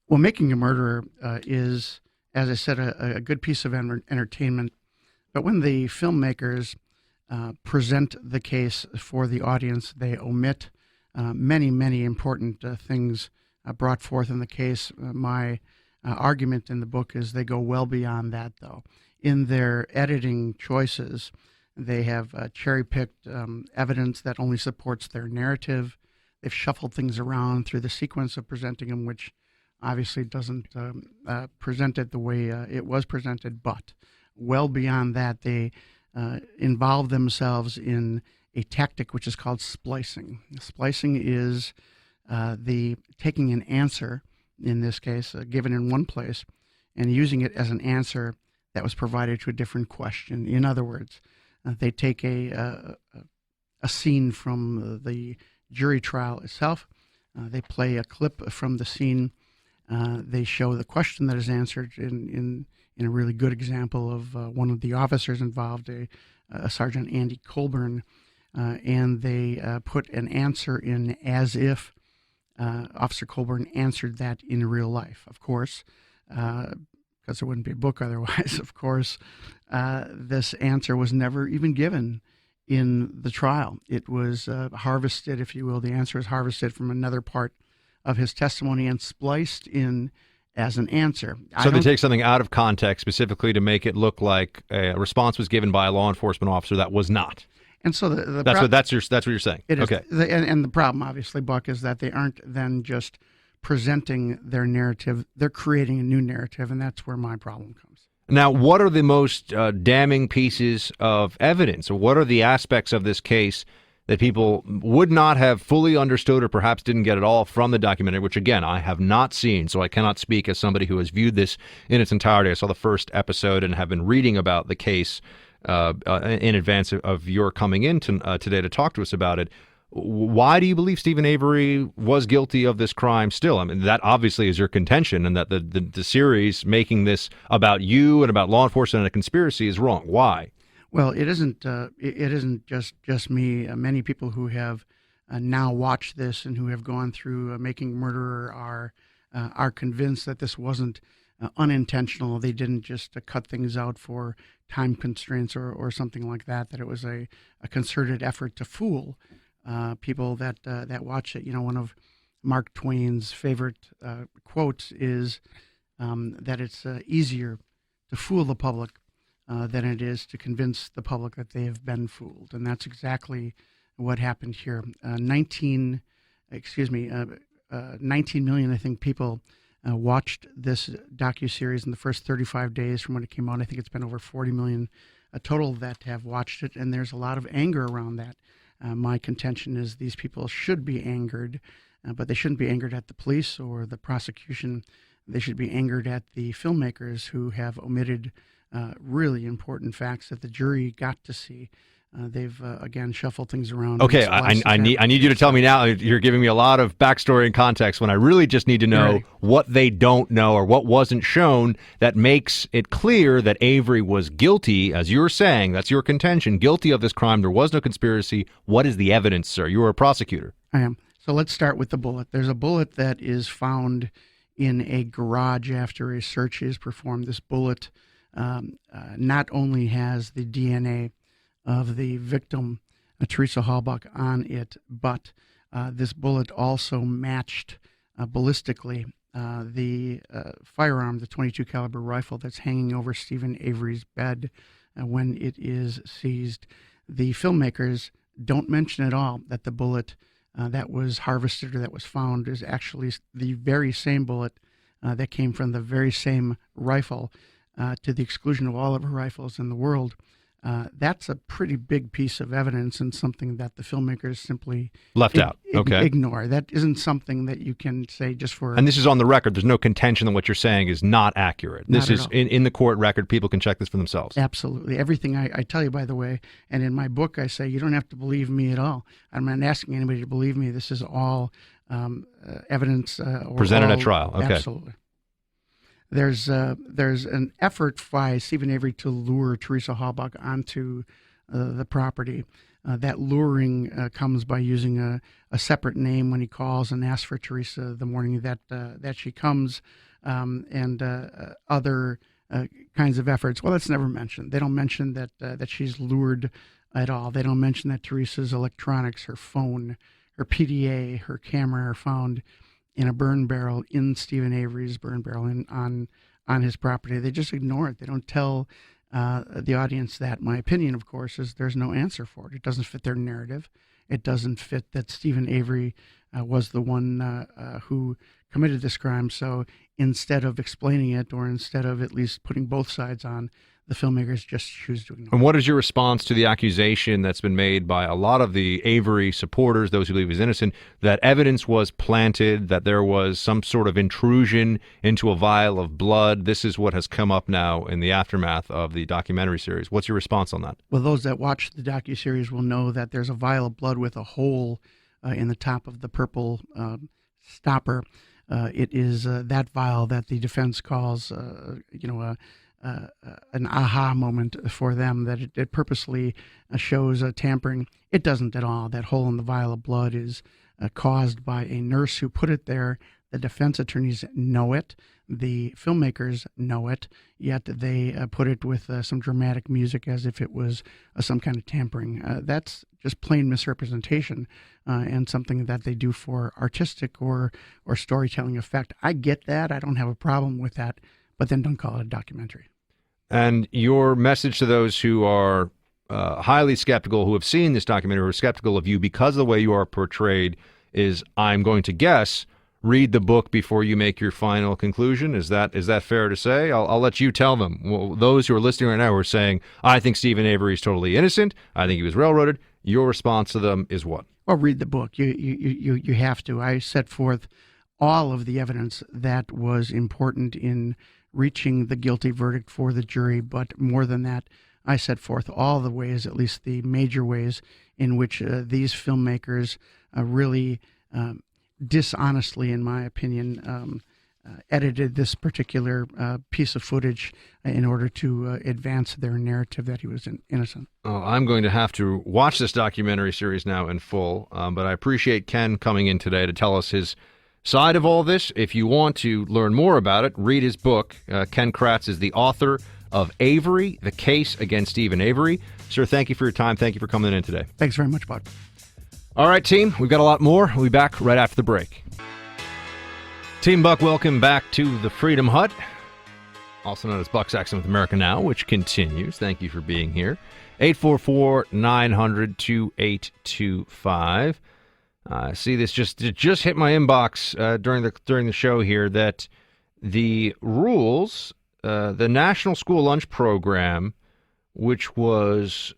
Well, Making a Murderer is, as I said, a good piece of entertainment. But when the filmmakers present the case for the audience, they omit many, many important things brought forth in the case. My argument in the book is they go well beyond that, though. In their editing choices, they have cherry-picked evidence that only supports their narrative. They've shuffled things around through the sequence of presenting them, which obviously doesn't present it the way it was presented, but well beyond that, they involve themselves in a tactic which is called splicing. Splicing is the taking an answer, in this case, given in one place, and using it as an answer that was provided to a different question. In other words, they take a scene from the jury trial itself, they play a clip from the scene, they show the question that is answered in a really good example of one of the officers involved, a Sergeant Andy Colburn, and they put an answer in as if Officer Colburn answered that in real life, of course, because there wouldn't be a book otherwise, of course. This answer was never even given in the trial. It was harvested, if you will. The answer is harvested from another part of his testimony and spliced in as an answer. So they take something out of context specifically to make it look like a response was given by a law enforcement officer that was not. And so that's what you're saying. It is. Okay. And the problem, obviously, Buck, is that they aren't then just presenting their narrative; they're creating a new narrative, and that's where my problem comes. Now, what are the most damning pieces of evidence? What are the aspects of this case that people would not have fully understood or perhaps didn't get at all from the documentary, which, again, I have not seen, so I cannot speak as somebody who has viewed this in its entirety. I saw the first episode and have been reading about the case in advance of your coming in today to talk to us about it. Why do you believe Stephen Avery was guilty of this crime still? I mean, that obviously is your contention, and that the series making this about you and about law enforcement and a conspiracy is wrong. Why? Well, it isn't. It isn't just me. Many people who have now watched this and who have gone through Making a Murderer are convinced that this wasn't unintentional. They didn't just cut things out for time constraints or something like that. That it was a concerted effort to fool people that watch it. You know, one of Mark Twain's favorite quotes is that it's easier to fool the public than it is to convince the public that they have been fooled. And that's exactly what happened here. 19 million, I think, people watched this docuseries in the first 35 days from when it came out. I think it's been over 40 million total that have watched it, and there's a lot of anger around that. My contention is these people should be angered, but they shouldn't be angered at the police or the prosecution. They should be angered at the filmmakers who have omitted really important facts that the jury got to see. They've again shuffled things around. Okay, I need you to tell me now. You're giving me a lot of backstory and context when I really just need to know what they don't know or what wasn't shown that makes it clear that Avery was guilty, as you're saying. That's your contention. Guilty of this crime. There was no conspiracy. What is the evidence, sir? You were a prosecutor. I am. So let's start with the bullet. There's a bullet that is found in a garage after a search is performed. This bullet not only has the DNA of the victim, Teresa Halbach, on it, but this bullet also matched ballistically the firearm, the .22 caliber rifle that's hanging over Stephen Avery's bed when it is seized. The filmmakers don't mention at all that the bullet that was harvested or that was found is actually the very same bullet that came from the very same rifle, to the exclusion of all other rifles in the world. That's a pretty big piece of evidence and something that the filmmakers simply left out. Okay. Ignore. That isn't something that you can say just for. And this is on the record. There's no contention that what you're saying is not accurate. This is in the court record. People can check this for themselves. Absolutely. Everything I tell you, by the way, and in my book, I say you don't have to believe me at all. I'm not asking anybody to believe me. This is all evidence presented at trial. Okay. Absolutely. There's an effort by Stephen Avery to lure Teresa Halbach onto the property. That luring comes by using a separate name when he calls and asks for Teresa the morning that she comes, and other kinds of efforts. Well, that's never mentioned. They don't mention that she's lured at all. They don't mention that Teresa's electronics, her phone, her PDA, her camera are found in a burn barrel in Stephen Avery's burn barrel on his property. They just ignore it. They don't tell the audience that. My opinion, of course, is there's no answer for it. It doesn't fit their narrative. It doesn't fit that Stephen Avery was the one who committed this crime. So instead of explaining it, or instead of at least putting both sides on, the filmmakers just choose to ignore. And what is your response to the accusation that's been made by a lot of the Avery supporters, those who believe he's innocent, that evidence was planted, that there was some sort of intrusion into a vial of blood? This is what has come up now in the aftermath of the documentary series. What's your response on that? Well, those that watch the docuseries will know that there's a vial of blood with a hole in the top of the purple stopper. It is that vial that the defense calls, an aha moment for them, that it purposely shows tampering. It doesn't at all. That hole in the vial of blood is caused by a nurse who put it there. The defense attorneys know it. The filmmakers know it, yet they put it with some dramatic music as if it was some kind of tampering. That's just plain misrepresentation and something that they do for artistic or storytelling effect. I get that. I don't have a problem with that, but then don't call it a documentary. And your message to those who are highly skeptical, who have seen this documentary, who are skeptical of you because of the way you are portrayed, is, I'm going to guess, read the book before you make your final conclusion. Is that fair to say? I'll let you tell them. Well, those who are listening right now are saying, I think Stephen Avery is totally innocent. I think he was railroaded. Your response to them is what? Well, read the book. You have to. I set forth all of the evidence that was important in reaching the guilty verdict for the jury, but more than that, I set forth all the ways, at least the major ways, in which these filmmakers really dishonestly, in my opinion, edited this particular piece of footage in order to advance their narrative that he was innocent. I'm going to have to watch this documentary series now in full, but I appreciate Ken coming in today to tell us his side of all this. If you want to learn more about it, read his book. Ken Kratz is the author of Avery, The Case Against Stephen Avery. Sir, thank you for your time. Thank you for coming in today. Thanks very much, Buck. All right, team, we've got a lot more. We'll be back right after the break. Team Buck, welcome back to the Freedom Hut, also known as Buck Sexton with America Now, which continues. Thank you for being here. 844-900-2825. See, this just hit my inbox during the show here that the rules, the National School Lunch Program, which was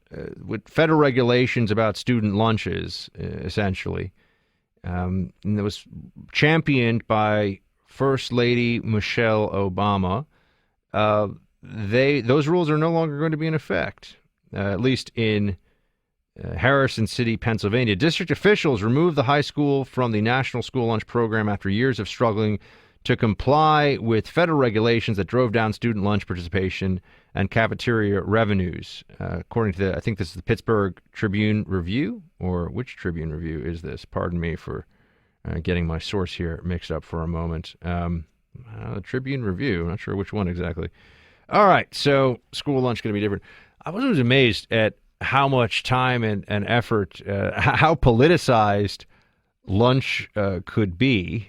with federal regulations about student lunches, essentially, and it was championed by First Lady Michelle Obama. Those rules are no longer going to be in effect, at least in Harrison City, Pennsylvania. District officials removed the high school from the National School Lunch Program after years of struggling to comply with federal regulations that drove down student lunch participation and cafeteria revenues. According to I think this is the Pittsburgh Tribune Review, or which Tribune Review is this? Pardon me for getting my source here mixed up for a moment. The Tribune Review, I'm not sure which one exactly. All right, so school lunch going to be different. I was amazed at how much time and effort, how politicized lunch could be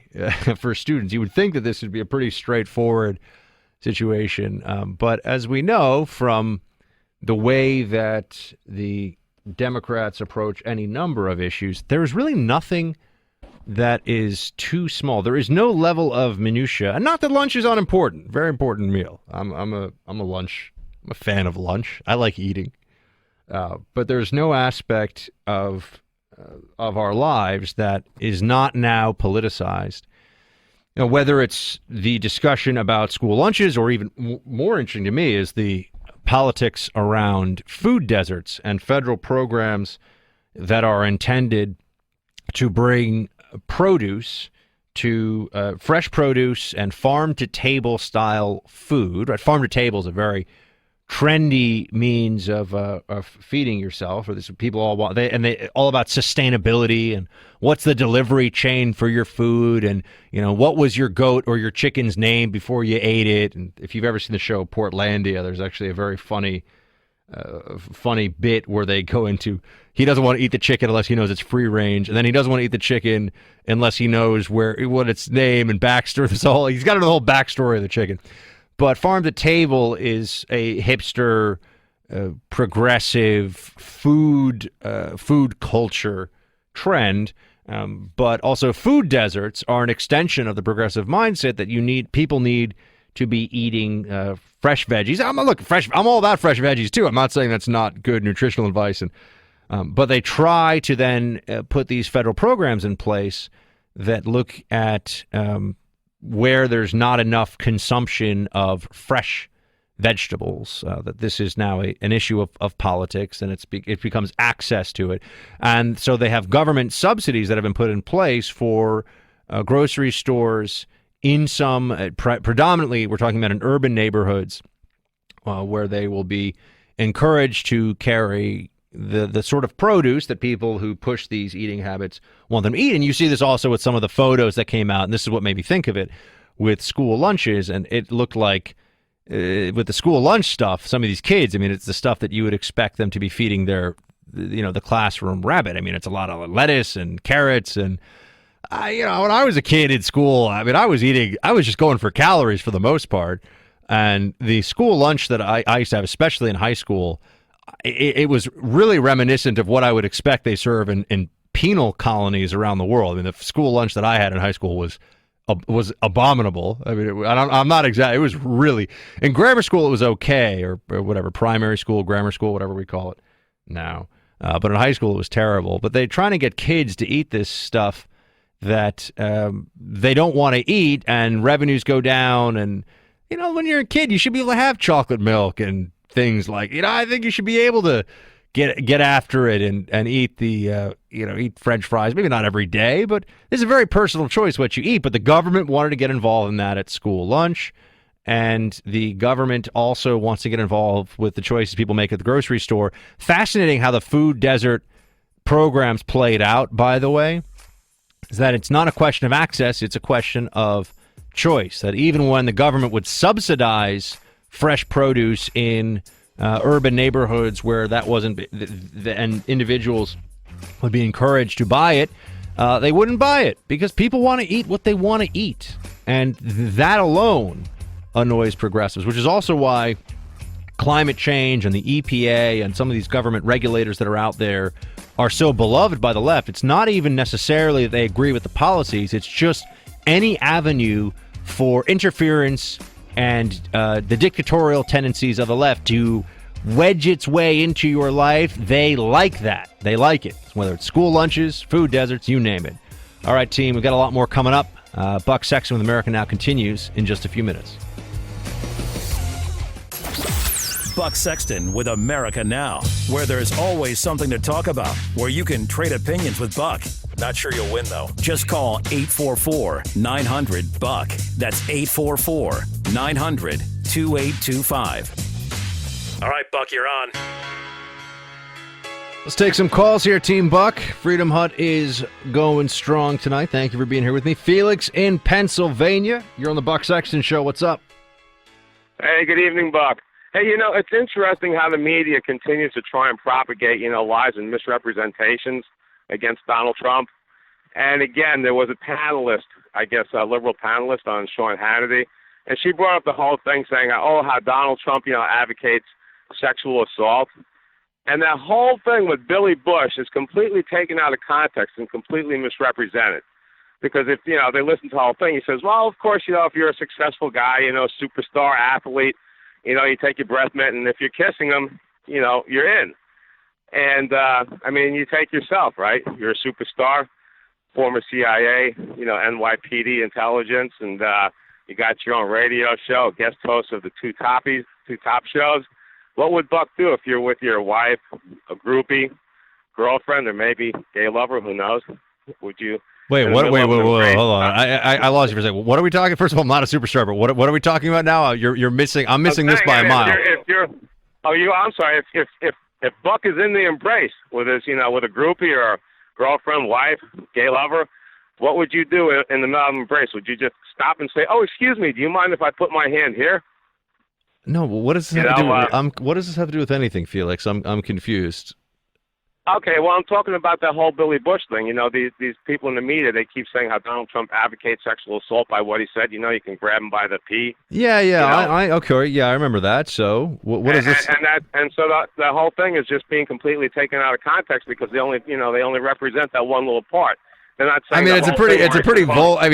for students. You would think that this would be a pretty straightforward situation, but as we know from the way that the Democrats approach any number of issues, there's really nothing that is too small. There is no level of minutia, and not that lunch is unimportant. Very important meal. I'm a fan of lunch. I like eating, but there's no aspect of our lives that is not now politicized. You know, whether it's the discussion about school lunches, or even more interesting to me is the politics around food deserts and federal programs that are intended to bring produce to fresh produce and farm-to-table style food. Right? Farm-to-table is a very trendy means of feeding yourself, or this people all want. They all about sustainability and what's the delivery chain for your food, and what was your goat or your chicken's name before you ate it. And if you've ever seen the show Portlandia, there's actually a very funny bit where they go into, he doesn't want to eat the chicken unless he knows it's free range, and then he doesn't want to eat the chicken unless he knows what its name and backstory. He's got the whole backstory of the chicken. But farm to table is a hipster, progressive food culture trend. But also food deserts are an extension of the progressive mindset that people need to be eating fresh veggies. I'm all about fresh veggies too. I'm not saying that's not good nutritional advice, but they try to then put these federal programs in place that look at where there's not enough consumption of fresh vegetables, that this is now an issue of politics, and it becomes access to it. And so they have government subsidies that have been put in place for grocery stores in some, predominantly we're talking about in urban neighborhoods, where they will be encouraged to carry the sort of produce that people who push these eating habits want them to eat. And you see this also with some of the photos that came out, and this is what made me think of it, with school lunches. And it looked like with the school lunch stuff, some of these kids, I mean, it's the stuff that you would expect them to be feeding their, the classroom rabbit. I mean, it's a lot of lettuce and carrots. And, when I was a kid in school, I mean, I was just going for calories for the most part. And the school lunch that I used to have, especially in high school, it was really reminiscent of what I would expect they serve in penal colonies around the world. I mean, the school lunch that I had in high school was abominable. I mean, I'm not exactly. It was really, in grammar school it was okay, or whatever, primary school, grammar school, whatever we call it now. But in high school it was terrible. But they're trying to get kids to eat this stuff that they don't want to eat, and revenues go down. And when you're a kid, you should be able to have chocolate milk and things like. I think you should be able to get after it and eat the eat French fries. Maybe not every day, but it's a very personal choice what you eat. But the government wanted to get involved in that at school lunch, and the government also wants to get involved with the choices people make at the grocery store. Fascinating how the food desert programs played out, by the way, is that it's not a question of access, it's a question of choice. That even when the government would subsidize fresh produce in urban neighborhoods where that wasn't, and individuals would be encouraged to buy it, they wouldn't buy it because people want to eat what they want to eat. And that alone annoys progressives, which is also why climate change and the EPA and some of these government regulators that are out there are so beloved by the left. It's not even necessarily that they agree with the policies. It's just any avenue for interference and the dictatorial tendencies of the left to wedge its way into your life. They like that. They like it. Whether it's school lunches, food deserts, you name it. All right, team, we've got a lot more coming up. Buck Sexton with America Now continues in just a few minutes. Buck Sexton with America Now, where there's always something to talk about, where you can trade opinions with Buck. Not sure you'll win, though. Just call 844-900-BUCK. That's 844-900-2825. All right, Buck, you're on. Let's take some calls here, Team Buck. Freedom Hut is going strong tonight. Thank you for being here with me. Felix in Pennsylvania. You're on the Buck Sexton Show. What's up? Hey, good evening, Buck. Hey, it's interesting how the media continues to try and propagate, lies and misrepresentations against Donald Trump. And again, there was a panelist, I guess a liberal panelist on Sean Hannity, and she brought up the whole thing saying, how Donald Trump, advocates sexual assault. And that whole thing with Billy Bush is completely taken out of context and completely misrepresented. Because if, they listen to the whole thing, he says, well, of course, if you're a successful guy, superstar athlete, you take your breath mint, and if you're kissing him, you're in. And, you take yourself, right? You're a superstar, former CIA, NYPD intelligence, and you got your own radio show, guest host of the two top shows. What would Buck do if you're with your wife, a groupie, girlfriend, or maybe gay lover, who knows? Would you... Wait, hold on. I lost you for a second. What are we talking? First of all, I'm not a superstar, but what are we talking about now? You're missing. I'm missing this by a mile. I'm sorry. If Buck is in the embrace with his, with a groupie or a girlfriend, wife, gay lover, what would you do in the middle of the embrace? Would you just stop and say, "Oh, excuse me, do you mind if I put my hand here"? No, but what does this have to do? What does this have to do with anything, Felix? I'm confused. Okay, well, I'm talking about that whole Billy Bush thing. These people in the media, they keep saying how Donald Trump advocates sexual assault by what he said. You can grab him by the pee. Yeah, okay, yeah, I remember that. So what is this? And so that whole thing is just being completely taken out of context because they only represent that one little part. They're not saying. It's a pretty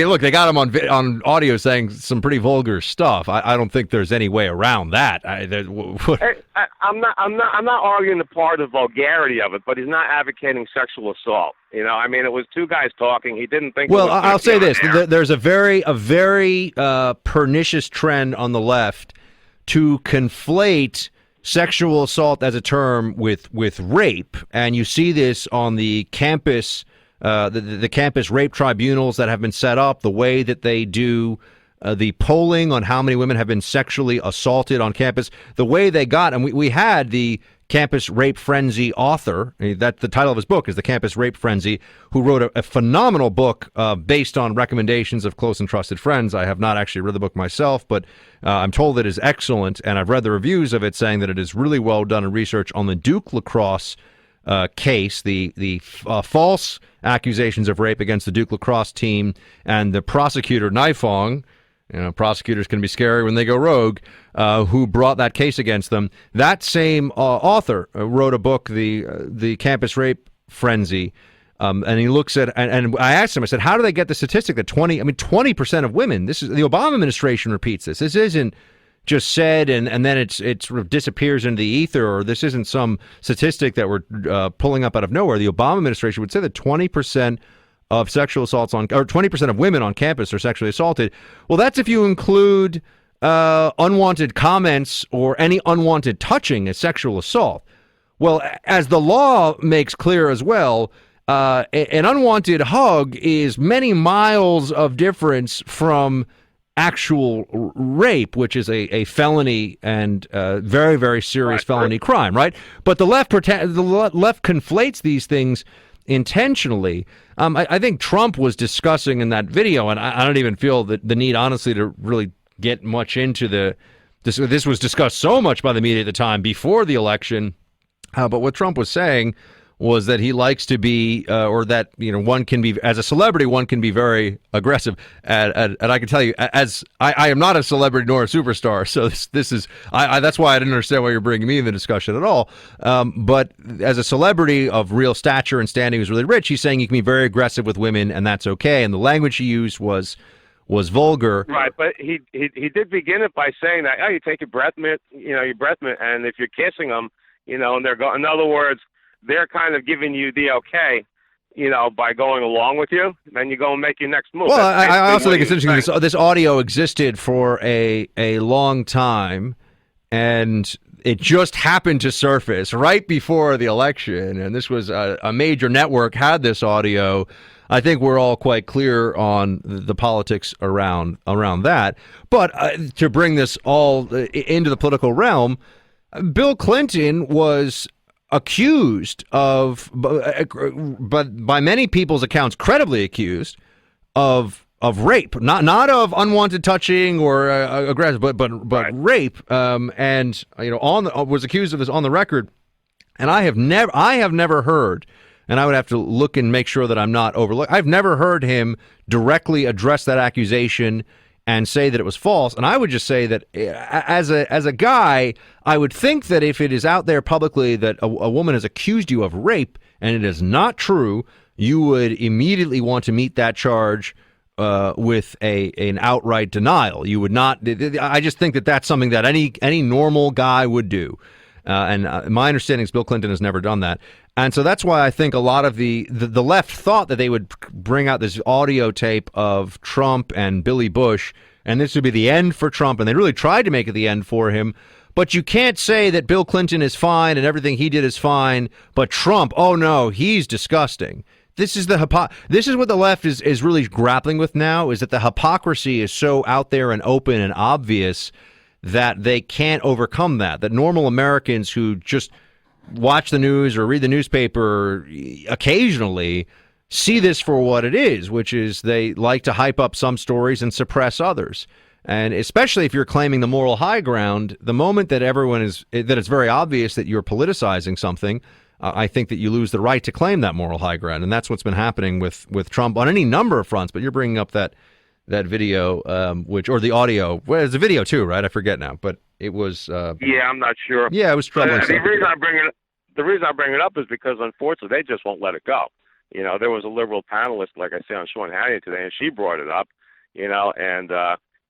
look, they got him on audio saying some pretty vulgar stuff. I don't think there's any way around that. I'm not arguing the part of vulgarity of it, but he's not advocating sexual assault. It was two guys talking. He didn't think. Well, I'll say this: there's a very pernicious trend on the left to conflate sexual assault as a term with rape, and you see this on the campus. The campus rape tribunals that have been set up, the way that they do the polling on how many women have been sexually assaulted on campus, the way they got, and we had the Campus Rape Frenzy author, that the title of his book is The Campus Rape Frenzy, who wrote a phenomenal book based on recommendations of close and trusted friends. I have not actually read the book myself, but I'm told it is excellent, and I've read the reviews of it saying that it is really well done in research on the Duke lacrosse case, the false accusations of rape against the Duke lacrosse team, and the prosecutor, Nifong. Prosecutors can be scary when they go rogue, who brought that case against them. That same author wrote a book, the Campus Rape Frenzy, and he looks at, and I asked him, I said, how do they get the statistic that 20% of women, this is, the Obama administration repeats this. This isn't just said and then it sort of disappears into the ether, or this isn't some statistic that we're pulling up out of nowhere. The Obama administration would say that 20% of sexual assaults or 20% of women on campus are sexually assaulted. Well, that's if you include unwanted comments or any unwanted touching as sexual assault. Well, as the law makes clear as well, an unwanted hug is many miles of difference from actual rape, which is a felony and very, very serious felony crime, right? But the left conflates these things intentionally. I think Trump was discussing in that video, and I don't even feel the need, honestly, to really get much into this was discussed so much by the media at the time before the election. But what Trump was saying was that he likes to be, or that, one can be, as a celebrity, one can be very aggressive. And I can tell you, as I am not a celebrity nor a superstar, so this is, that's why I didn't understand why you're bringing me in the discussion at all. But as a celebrity of real stature and standing who's really rich, he's saying you can be very aggressive with women, and that's okay. And the language he used was vulgar. Right, but he did begin it by saying that, you take your breath mint, and if you're kissing them, and they're going, in other words, they're kind of giving you the okay, by going along with you. Then you go and make your next move. Well, I also think it's interesting. This audio existed for a long time, and it just happened to surface right before the election. And this was a major network had this audio. I think we're all quite clear on the politics around that. But to bring this all into the political realm, Bill Clinton was accused of, but by many people's accounts, credibly accused of rape, not of unwanted touching or aggressive, but right. Rape, and was accused of this on the record. And I have never heard, and I would have to look and make sure that I'm not overlooked. I've never heard him directly address that accusation and say that it was false. And I would just say that as a guy, I would think that if it is out there publicly that a woman has accused you of rape and it is not true, you would immediately want to meet that charge with an outright denial. You would not. I just think that that's something that any normal guy would do. And my understanding is Bill Clinton has never done that. And so that's why I think a lot of the left thought that they would bring out this audio tape of Trump and Billy Bush, and this would be the end for Trump, and they really tried to make it the end for him. But you can't say that Bill Clinton is fine and everything he did is fine, but Trump, oh no, he's disgusting. This is this is what the left is really grappling with now, is that the hypocrisy is so out there and open and obvious that they can't overcome that normal Americans who just watch the news or read the newspaper occasionally see this for what it is, which is they like to hype up some stories and suppress others. And especially if you're claiming the moral high ground, the moment that it's very obvious that you're politicizing something, I think that you lose the right to claim that moral high ground. And that's what's been happening with Trump on any number of fronts. But you're bringing up that video, or the audio. Well, it's a video too, right? I forget now, but it was. Yeah, I'm not sure. Yeah, it was troubling. The reason I bring it up is because unfortunately they just won't let it go. There was a liberal panelist, like I say, on Sean Hannity today, and she brought it up.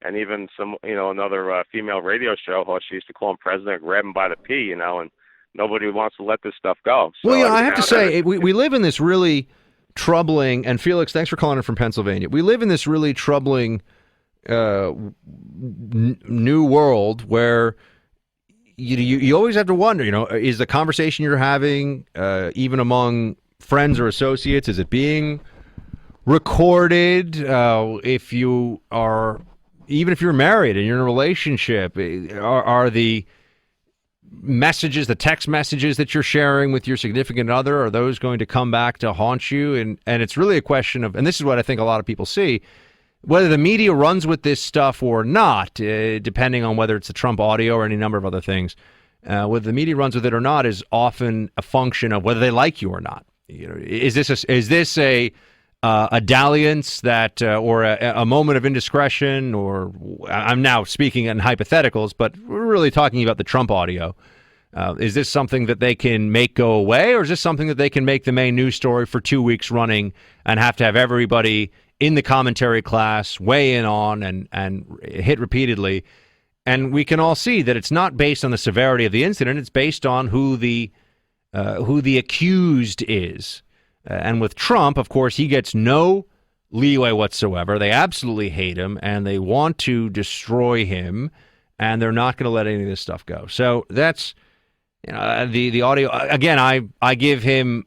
And even some, another female radio show host, she used to call him president, grab him by the pee, and nobody wants to let this stuff go. So, well, I have to say, we live in this really troubling, and Felix, thanks for calling in from Pennsylvania. We live in this really troubling new world where you always have to wonder, is the conversation you're having, even among friends or associates, is it being recorded? If you are, even if you're married and you're in a relationship, are the messages, the text messages that you're sharing with your significant other, are those going to come back to haunt you? And it's really a question of, and this is what I think a lot of people see, whether the media runs with this stuff or not, depending on whether it's the Trump audio or any number of other things, whether the media runs with it or not is often a function of whether they like you or not. Is this a dalliance that, or a moment of indiscretion, or I'm now speaking in hypotheticals, but we're really talking about the Trump audio. Is this something that they can make go away, or is this something that they can make the main news story for 2 weeks running and have to have everybody in the commentary class weigh in on and hit repeatedly? And we can all see that it's not based on the severity of the incident. It's based on who the accused is. And with Trump, of course, he gets no leeway whatsoever. They absolutely hate him, and they want to destroy him, and they're not going to let any of this stuff go. So that's, the audio. Again, I give him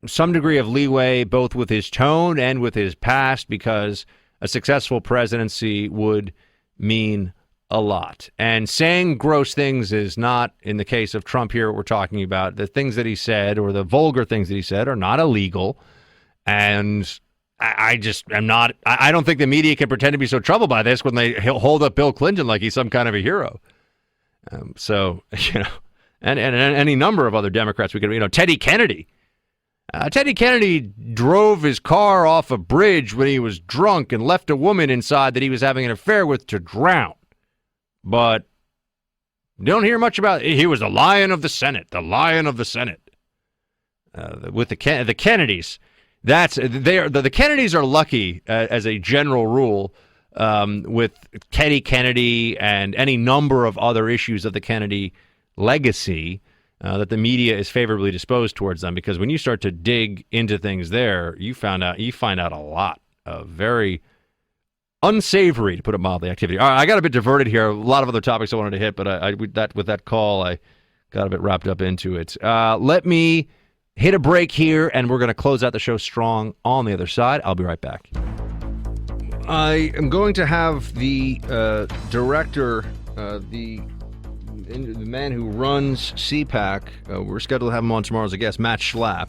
some degree of leeway, both with his tone and with his past, because a successful presidency would mean a lot. And saying gross things is not, in the case of Trump here, what we're talking about. The things that he said, or the vulgar things that he said, are not illegal. And I just am not, I don't think the media can pretend to be so troubled by this when they hold up Bill Clinton like he's some kind of a hero. And any number of other Democrats we could, Teddy Kennedy. Teddy Kennedy drove his car off a bridge when he was drunk and left a woman inside that he was having an affair with to drown. But don't hear much about it. He was the lion of the Senate, with the Kennedys. The Kennedys are lucky, as a general rule, with Teddy Kennedy and any number of other issues of the Kennedy legacy, that the media is favorably disposed towards them, because when you start to dig into things there, you find out a lot of very unsavory, to put it mildly, activity. All right, I got a bit diverted here. A lot of other topics I wanted to hit, but with that call, I got a bit wrapped up into it. Let me hit a break here, and we're going to close out the show strong on the other side. I'll be right back. I am going to have the director, the man who runs CPAC, we're scheduled to have him on tomorrow as a guest, Matt Schlapp.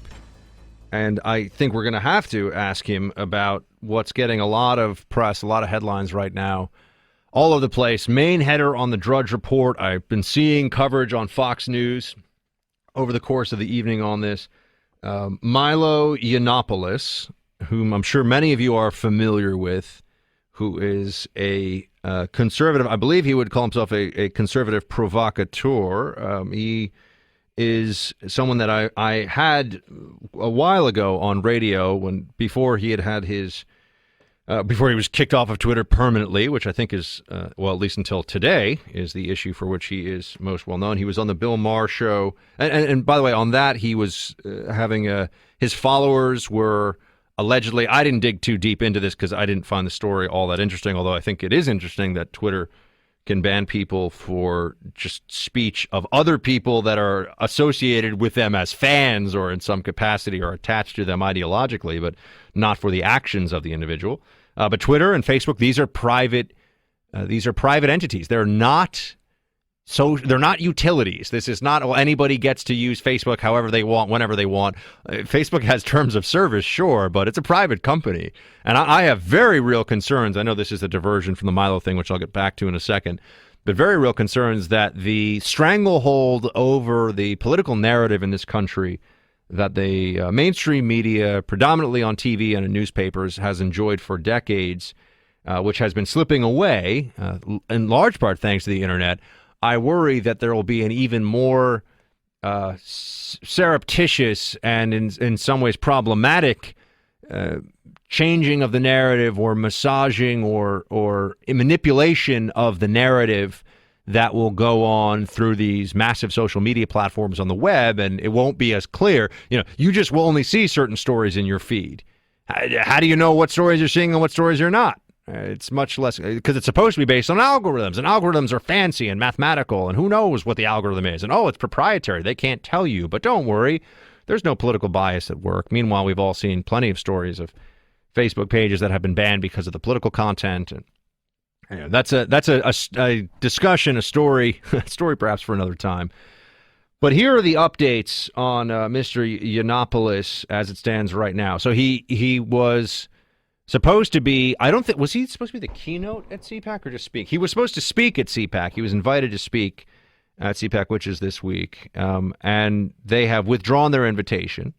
And I think we're going to have to ask him about what's getting a lot of press, a lot of headlines right now, all over the place. Main header on the Drudge Report. I've been seeing coverage on Fox News over the course of the evening on this. Milo Yiannopoulos, whom I'm sure many of you are familiar with, who is a conservative. I believe he would call himself a conservative provocateur. He is someone that I had a while ago on radio before he had his before he was kicked off of Twitter permanently, which I think is at least until today is the issue for which he is most well known. He was on the Bill Maher show, and by the way, on that he was having his followers were allegedly. I didn't dig too deep into this because I didn't find the story all that interesting. Although I think it is interesting that Twitter can ban people for just speech of other people that are associated with them as fans or in some capacity or attached to them ideologically, but not for the actions of the individual. But Twitter and Facebook, these are private entities. They're not utilities. This is not, anybody gets to use Facebook however they want, whenever they want. Facebook has terms of service, sure, but it's a private company. And I have very real concerns. I know this is a diversion from the Milo thing, which I'll get back to in a second, but very real concerns that the stranglehold over the political narrative in this country that the mainstream media, predominantly on TV and in newspapers, has enjoyed for decades, which has been slipping away, in large part thanks to the internet. I worry that there will be an even more surreptitious and in some ways problematic changing of the narrative or massaging or manipulation of the narrative that will go on through these massive social media platforms on the web, and it won't be as clear. You just will only see certain stories in your feed. How do you know what stories you're seeing and what stories you're not? It's much less, because it's supposed to be based on algorithms, and algorithms are fancy and mathematical, and who knows what the algorithm is, and it's proprietary. They can't tell you, but don't worry, there's no political bias at work. Meanwhile, we've all seen plenty of stories of Facebook pages that have been banned because of the political content, Yeah, that's a discussion, a story perhaps for another time. But here are the updates on Mr. Yiannopoulos as it stands right now. So he was supposed to be, was he supposed to be the keynote at CPAC or just speak? He was supposed to speak at CPAC. He was invited to speak at CPAC, which is this week, and they have withdrawn their invitation.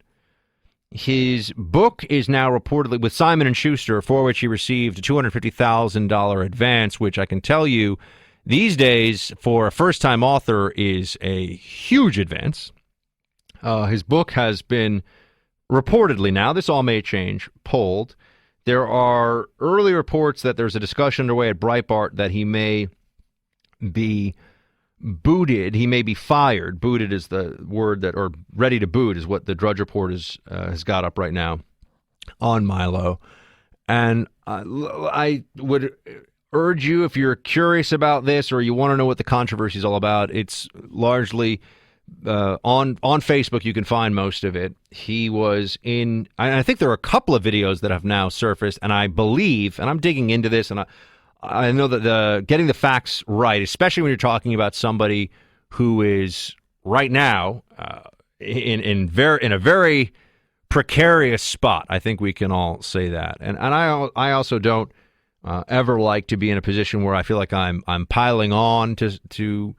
His book is now reportedly with Simon & Schuster, for which he received a $250,000 advance, which I can tell you these days for a first-time author is a huge advance. His book has been reportedly, now this all may change, pulled. There are early reports that there's a discussion underway at Breitbart that he may be booted. He may be fired. Booted is the word that, or ready to boot is what the Drudge Report has got up right now on Milo. And I would urge you, if you're curious about this or you want to know what the controversy is all about, it's largely on Facebook. You can find most of it. He was in, I think there are a couple of videos that have now surfaced, and I believe, and I'm digging into this, and I know that getting the facts right, especially when you're talking about somebody who is right now in a very precarious spot. I think we can all say that, and I also don't ever like to be in a position where I feel like I'm piling on to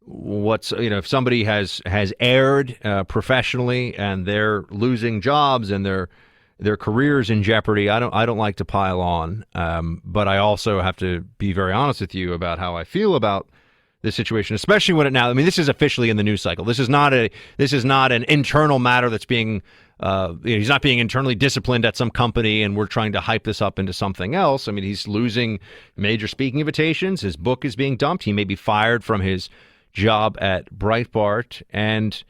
what's, if somebody has erred professionally and they're losing jobs and their careers in jeopardy. I don't like to pile on, but I also have to be very honest with you about how I feel about this situation, especially when this is officially in the news cycle. This is not an internal matter that's being he's not being internally disciplined at some company and we're trying to hype this up into something else. I mean, he's losing major speaking invitations. His book is being dumped. He may be fired from his job at Breitbart, and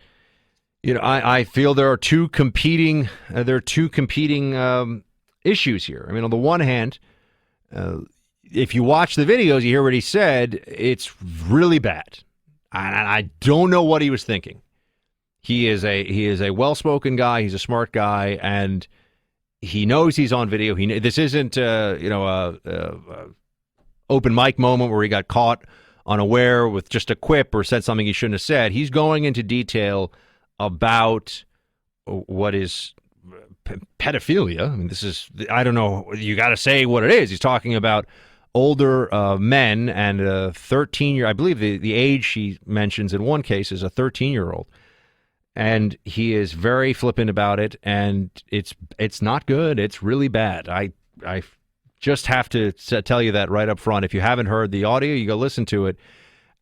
I feel there are two competing issues here. I mean, on the one hand, if you watch the videos, you hear what he said. It's really bad, and I don't know what he was thinking. He is a well-spoken guy. He's a smart guy, and he knows he's on video. This isn't a open mic moment where he got caught unaware with just a quip or said something he shouldn't have said. He's going into detail about what is pedophilia. I mean, I don't know, you got to say what it is. He's talking about older men and a 13-year, I believe the age he mentions in one case is a 13-year-old. And he is very flippant about it, and it's not good. It's really bad. I just have to tell you that right up front. If you haven't heard the audio, you go listen to it.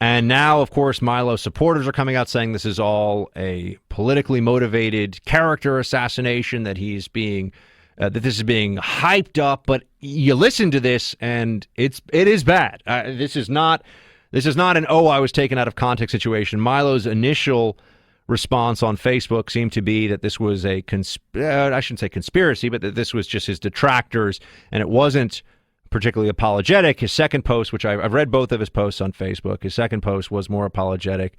And now, of course, Milo supporters are coming out saying this is all a politically motivated character assassination, that he's being, that this is being hyped up. But you listen to this, and it is bad. This is not an I was taken out of context situation. Milo's initial response on Facebook seemed to be that this was I shouldn't say conspiracy, but that this was just his detractors, and it wasn't particularly apologetic. His second post, which I've read both of his posts on Facebook, his second post was more apologetic.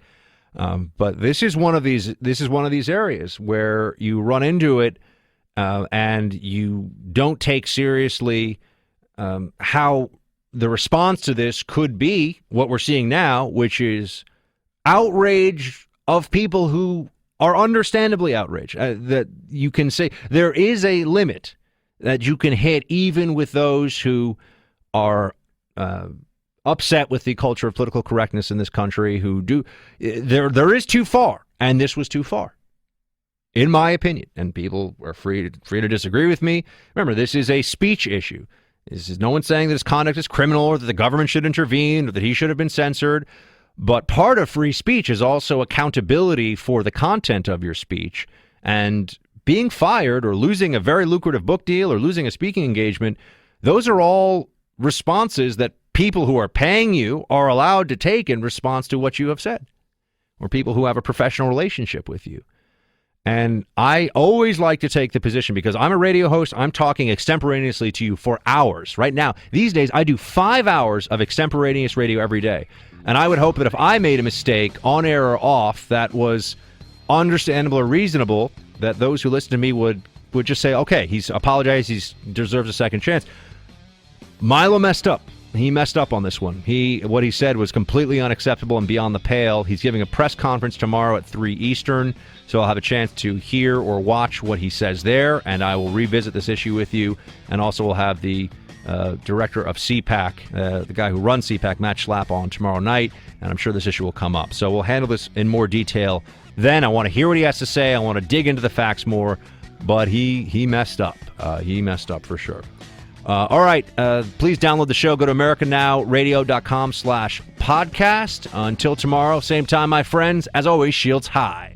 But this is one of these areas where you run into it, and you don't take seriously how the response to this could be what we're seeing now, which is outrage of people who are understandably outraged. That you can say there is a limit that you can hit even with those who are upset with the culture of political correctness in this country, who do. There is too far, and this was too far, in my opinion. And people are free to disagree with me. Remember, this is a speech issue. This is no one saying that his conduct is criminal or that the government should intervene or that he should have been censored. But part of free speech is also accountability for the content of your speech. And being fired or losing a very lucrative book deal or losing a speaking engagement, those are all responses that people who are paying you are allowed to take in response to what you have said, or people who have a professional relationship with you. And I always like to take the position, because I'm a radio host, I'm talking extemporaneously to you for hours. Right now, these days, I do 5 hours of extemporaneous radio every day. And I would hope that if I made a mistake, on air or off, that was understandable or reasonable, that those who listen to me would just say, okay, he's apologized, he deserves a second chance. Milo messed up. he messed up on this one. What he said was completely unacceptable and beyond the pale. He's giving a press conference tomorrow at 3 Eastern, so I'll have a chance to hear or watch what he says there, and I will revisit this issue with you. And also we'll have the director of CPAC, the guy who runs CPAC, Matt Schlapp, on tomorrow night, and I'm sure this issue will come up. So we'll handle this in more detail then. I want to hear what he has to say. I want to dig into the facts more, but he messed up. He messed up for sure. All right. Please download the show. Go to AmericanNowRadio.com/podcast. Until tomorrow, same time, my friends. As always, shields high.